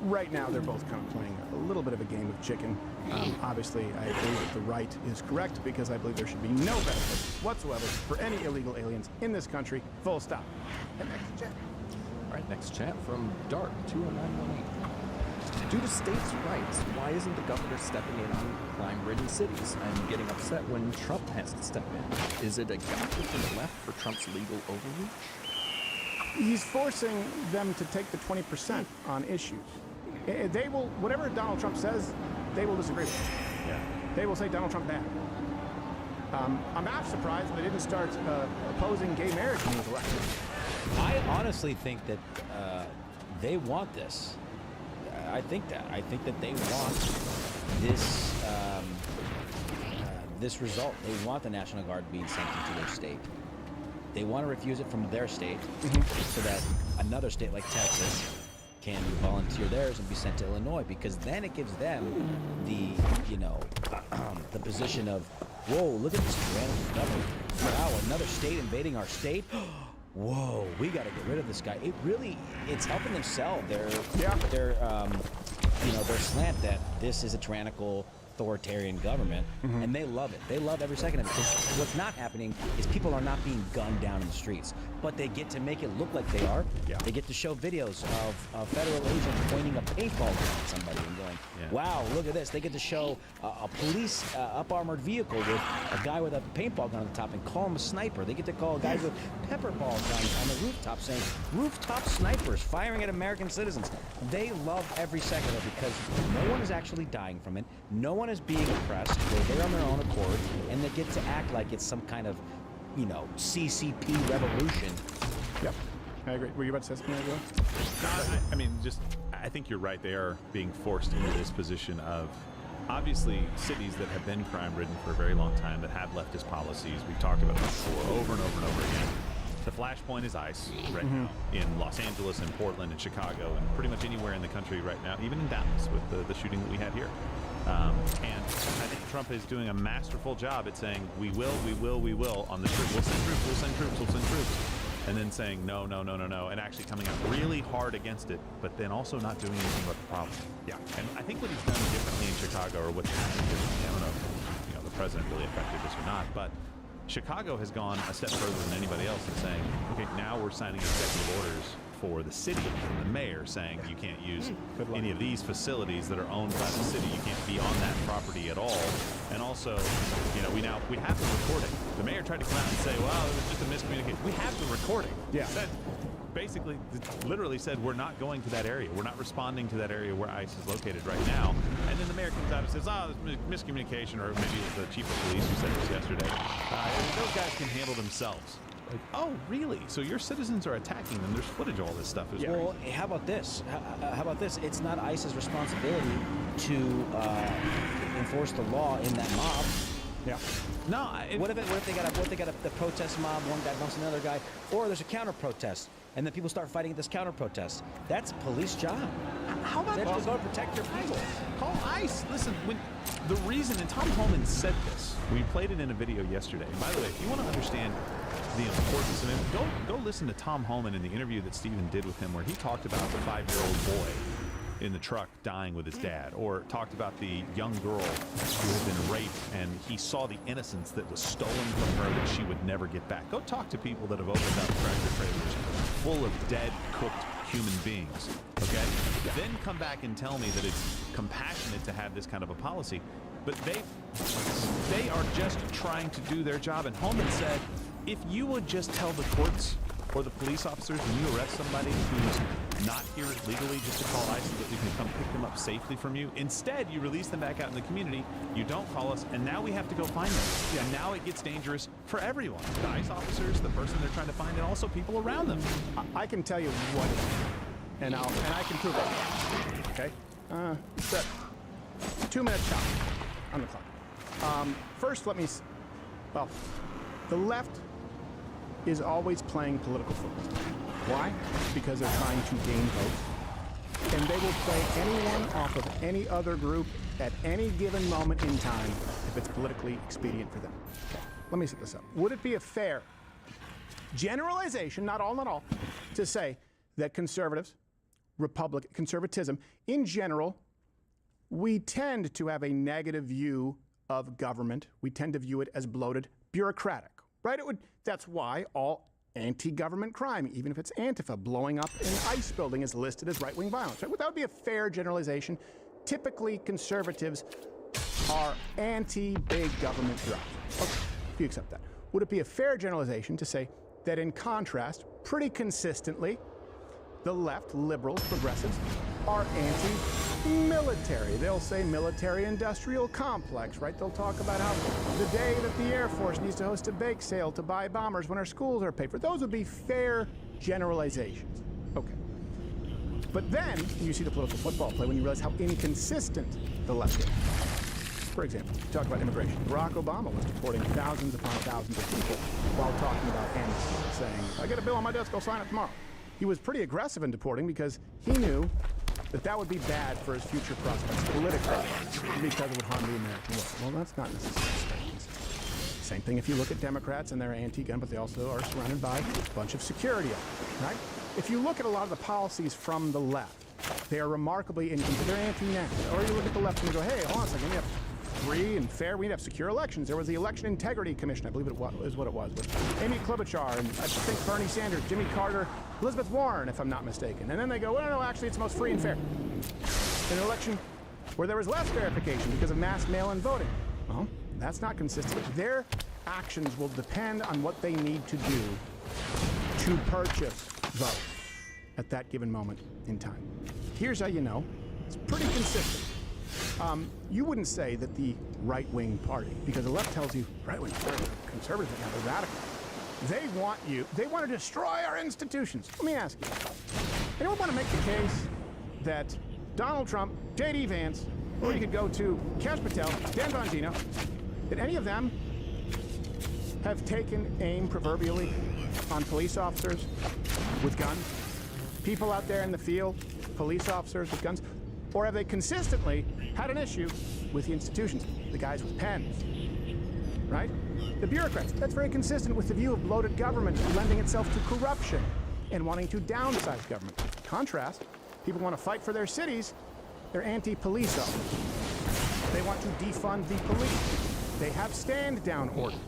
Right now, they're both kind of playing a little bit of a game of chicken. Obviously, I agree that the right is correct because I believe there should be no benefit whatsoever for any illegal aliens in this country, full stop. And next chat. All right, next chat from Dart 20918. Due to states' rights, why isn't the governor stepping in on crime-ridden cities? I'm getting upset when Trump has to step in. Is it a gotcha from the left for Trump's legal overreach? He's forcing them to take the 20% on issues. They will, whatever Donald Trump says, they will disagree with it. Yeah. They will say Donald Trump bad. I'm not surprised they didn't start opposing gay marriage when he was elected. I honestly think that they want this. I think that they want this this result. They want the National Guard being sent into their state. They want to refuse it from their state so that another state like Texas can volunteer theirs and be sent to Illinois, because then it gives them the, the position of, whoa, look at this tyrannical government. Wow, another state invading our state. Whoa, we got to get rid of this guy. It's helping them sell their slant that this is a tyrannical, authoritarian government, and they love it. They love every second of it, because what's not happening is people are not being gunned down in the streets, but they get to make it look like they are. Yeah. They get to show videos of federal agents pointing a paintball gun at somebody and going, wow, look at this. They get to show a police up-armored vehicle with a guy with a paintball gun on the top and call him a sniper. They get to call guys with pepper ball guns on the rooftop saying, rooftop snipers firing at American citizens. They love every second of it because no one is actually dying from it. No one is being oppressed. They're there on their own accord, and they get to act like it's some kind of, CCP revolution. Yep, I agree. Were you about to say something? No, I think you're right. They are being forced into this position of, obviously, cities that have been crime-ridden for a very long time, that have leftist policies. We've talked about this before, over and over and over again. The flashpoint is ICE right now in Los Angeles and Portland and Chicago and pretty much anywhere in the country right now, even in Dallas with the shooting that we had here. And I think Trump is doing a masterful job at saying, we will on the troops. We'll send troops. And then saying, no, and actually coming out really hard against it, but then also not doing anything about the problem. Yeah. And I think what he's done differently in Chicago, or what's happened differently, I don't know if the president really affected this or not, but Chicago has gone a step further than anybody else in saying, okay, now we're signing executive orders for the city, from the mayor, saying you can't use any of these facilities that are owned by the city. You can't be on that property at all. And also, we have the recording. The mayor tried to come out and say, well, it was just a miscommunication. We have the recording. Yeah. Basically, literally said, we're not going to that area. We're not responding to that area where ICE is located right now. And then the mayor comes out and says, there's miscommunication, or maybe it was the chief of police who said this yesterday. Those guys can handle themselves. Like, oh, really? So your citizens are attacking them. There's footage of all this stuff. Well, how about this? How about this? It's not ICE's responsibility to enforce the law in that mob. Yeah. No. What if they got a protest mob? One guy bumps another guy, or there's a counter protest, and then people start fighting at this counter protest. That's police job. How about they have to go to protect their people? Call ICE. Listen, the reason, and Tom Homan said this. We played it in a video yesterday. And by the way, if you want to understand the importance of it, go listen to Tom Homan in the interview that Stephen did with him, where he talked about the 5-year-old boy in the truck dying with his dad, or talked about the young girl who had been raped, and he saw the innocence that was stolen from her that she would never get back. Go talk to people that have opened up tractor trailers full of dead, cooked human beings, okay? Then come back and tell me that it's compassionate to have this kind of a policy. But they are just trying to do their job. And Homan said, if you would just tell the courts or the police officers when you arrest somebody who's not here legally, just to call ICE so that we can come pick them up safely from you. Instead, you release them back out in the community, you don't call us, and now we have to go find them. Yeah. And now it gets dangerous for everyone. The ICE officers, the person they're trying to find, and also people around them. I can tell you what, and I can prove it. Okay? So 2-minute shot on the clock. First, the left is always playing political football. Why? Because they're trying to gain votes. And they will play anyone off of any other group at any given moment in time if it's politically expedient for them. Okay, let me set this up. Would it be a fair generalization, not all, to say that conservatism in general, we tend to have a negative view of government. We tend to view it as bloated, bureaucratic, right? That's why all anti-government crime, even if it's Antifa blowing up an ICE building, is listed as right-wing violence. Right? That would be a fair generalization. Typically, conservatives are anti-big government drive. Okay, if you accept that. Would it be a fair generalization to say that in contrast, pretty consistently, the left, liberals, progressives, are military. They'll say military-industrial complex, right? They'll talk about how the day that the Air Force needs to host a bake sale to buy bombers when our schools are paid for. Those would be fair generalizations. Okay. But then you see the political football play when you realize how inconsistent the left is. For example, you talk about immigration. Barack Obama was deporting thousands upon thousands of people while talking about amnesty, saying, I get a bill on my desk, I'll sign it tomorrow. He was pretty aggressive in deporting because he knew that that would be bad for his future prospects politically because it would harm the American way. Well, that's not necessarily consistent. Same thing if you look at Democrats and they're anti-gun, but they also are surrounded by a bunch of security officers, right? If you look at a lot of the policies from the left, they are remarkably inconsistent. They're anti-national. Or you look at the left and you go, hey, hold on a second, we have free and fair, we'd have secure elections. There was the Election Integrity Commission, I believe it was, is what it was, with Amy Klobuchar and I think Bernie Sanders, Jimmy Carter, Elizabeth Warren, if I'm not mistaken. And then they go, well, no, actually it's most free and fair. An election where there was less verification because of mass mail-in voting. Well, that's not consistent. Their actions will depend on what they need to do to purchase votes at that given moment in time. Here's how you know. It's pretty consistent. You wouldn't say that the right-wing party, because the left tells you right-wing party, conservatives are kind of radical. They want to destroy our institutions. Let me ask you, anyone want to make the case that Donald Trump, J.D. Vance, or you could go to Kash Patel, Dan Bongino, that any of them have taken aim proverbially on police officers with guns? People out there in the field, police officers with guns? Or have they consistently had an issue with the institutions, the guys with pens, right? The bureaucrats, that's very consistent with the view of bloated government lending itself to corruption and wanting to downsize government. Contrast, people want to fight for their cities, they're anti-police officers. They want to defund the police. They have stand-down orders,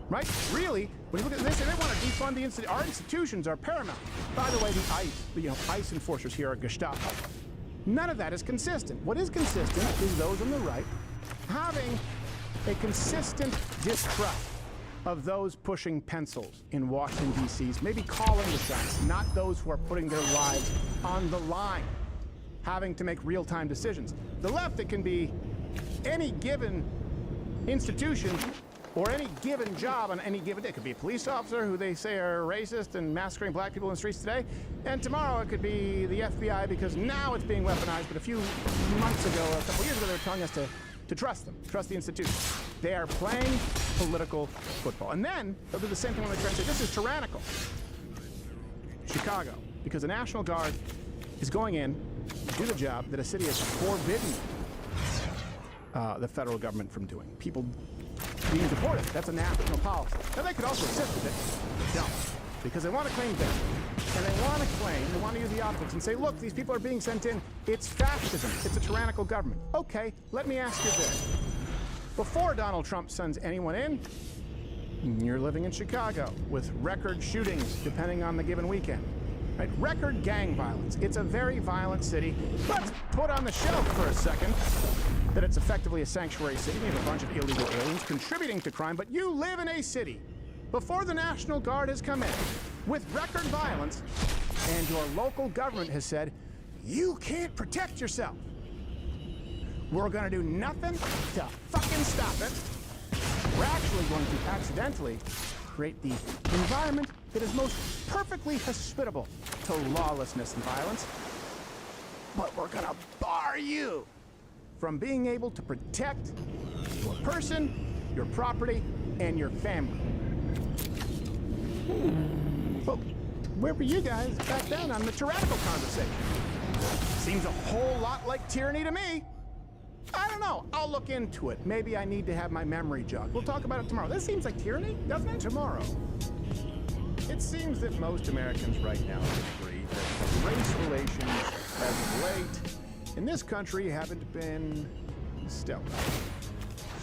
right? Really, when you look at this, they want to defund the institutions. Our institutions are paramount. By the way, the ICE enforcers here are Gestapo. None of that is consistent. What is consistent is those on the right having a consistent distrust of those pushing pencils in Washington, D.C.'s, maybe calling the shots, not those who are putting their lives on the line, having to make real-time decisions. The left, it can be any given institution or any given job on any given day. It could be a police officer who they say are racist and massacring black people in the streets today, and tomorrow it could be the FBI because now it's being weaponized, but a few months ago, a couple years ago, they were telling us to trust them, trust the institution. They are playing political football. And then they'll do the same thing when they try to say, this is tyrannical. Chicago, because the National Guard is going in to do the job that a city has forbidden the federal government from doing. People being deported, that's a national policy. Now they could also assist with it, but don't, because they want to claim that. And they want to use the optics and say, look, these people are being sent in, it's fascism, it's a tyrannical government. Okay, let me ask you this. Before Donald Trump sends anyone in, you're living in Chicago with record shootings depending on the given weekend. Right? Record gang violence. It's a very violent city. Let's put on the shelf for a second that it's effectively a sanctuary city. You have a bunch of illegal aliens contributing to crime, but you live in a city before the National Guard has come in with record violence, and your local government has said, you can't protect yourself. We're going to do nothing to fucking stop it. We're actually going to accidentally create the environment that is most perfectly hospitable to lawlessness and violence. But we're going to bar you from being able to protect your person, your property, and your family. Well, where were you guys back then on the tyrannical conversation? Seems a whole lot like tyranny to me. I don't know. I'll look into it. Maybe I need to have my memory jogged. We'll talk about it tomorrow. This seems like tyranny, doesn't it? Tomorrow. It seems that most Americans right now agree that race relations as of late in this country haven't been stellar.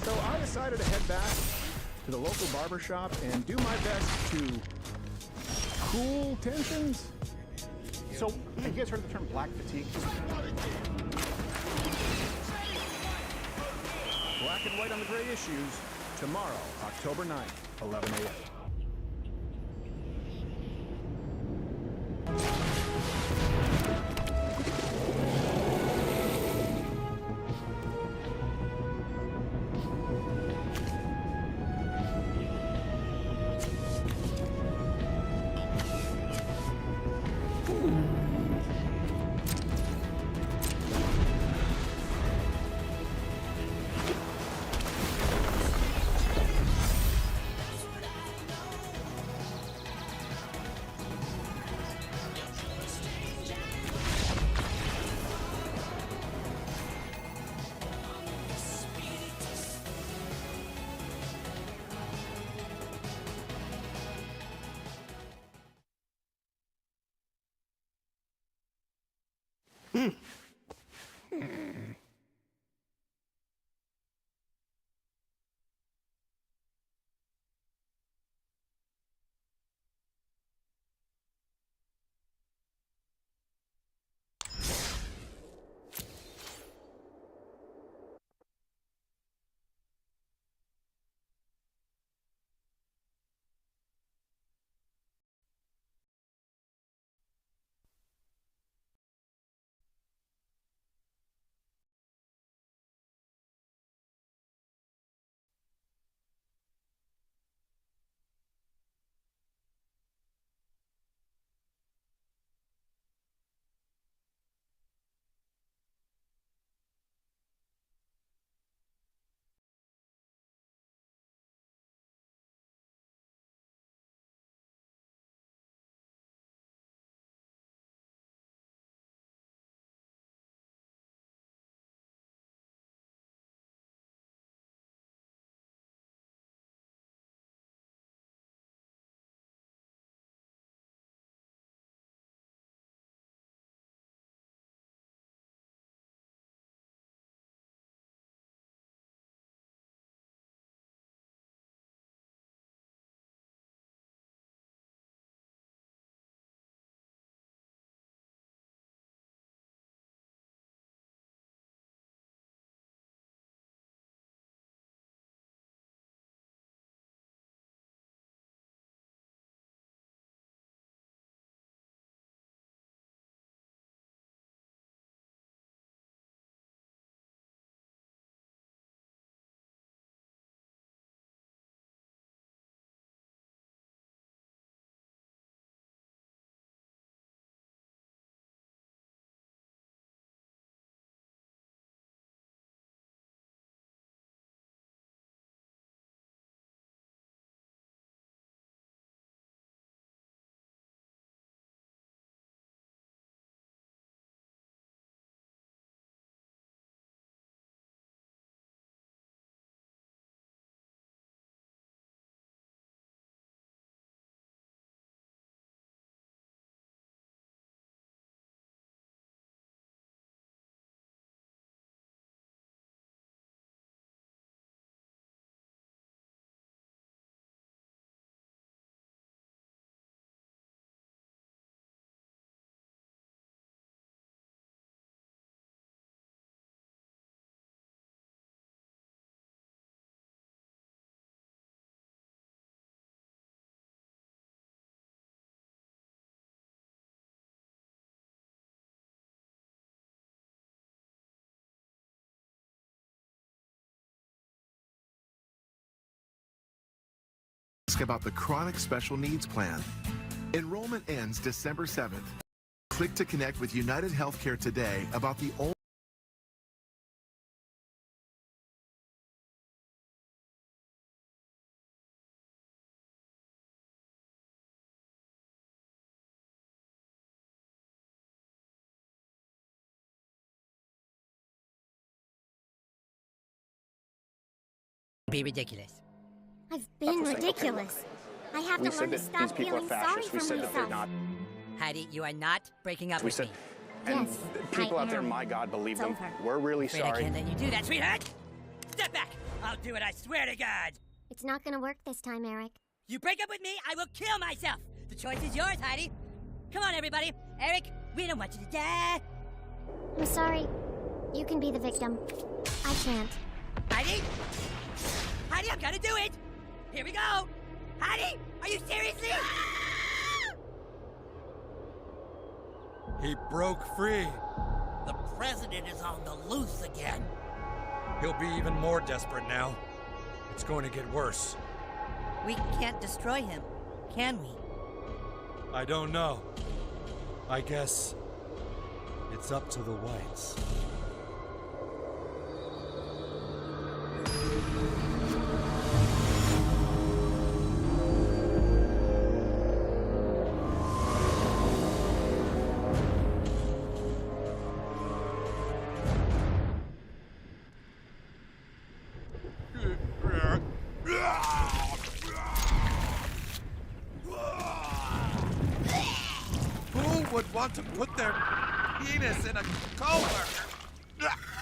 So I decided to head back to the local barbershop and do my best to cool tensions. So, have you guys heard the term black fatigue? Black and white on the gray issues, tomorrow, October 9th, 11 a.m. About the Chronic Special Needs Plan. Enrollment ends December 7th. Click to connect with United Healthcare today about the only be ridiculous. I've been ridiculous. I have to learn to stop feeling sorry for myself. Heidi, you are not breaking up with me. Yes, people I out there, am. my God, believe them. It's over. We're really Afraid I sorry. can't let you do that, sweetheart. Step back. I'll do it, I swear to God. It's not gonna work this time, Eric. You break up with me, I will kill myself. The choice is yours, Heidi. Come on, everybody. Eric, we don't want you to die. I'm sorry. You can be the victim. I can't. Heidi? Heidi, I'm gonna do it. Here we go. Heidi, are you seriously? He broke free. The president is on the loose again. He'll be even more desperate now. It's going to get worse. We can't destroy him, can we? I don't know. I guess it's up to the whites. Who would want to put their penis in a coworker.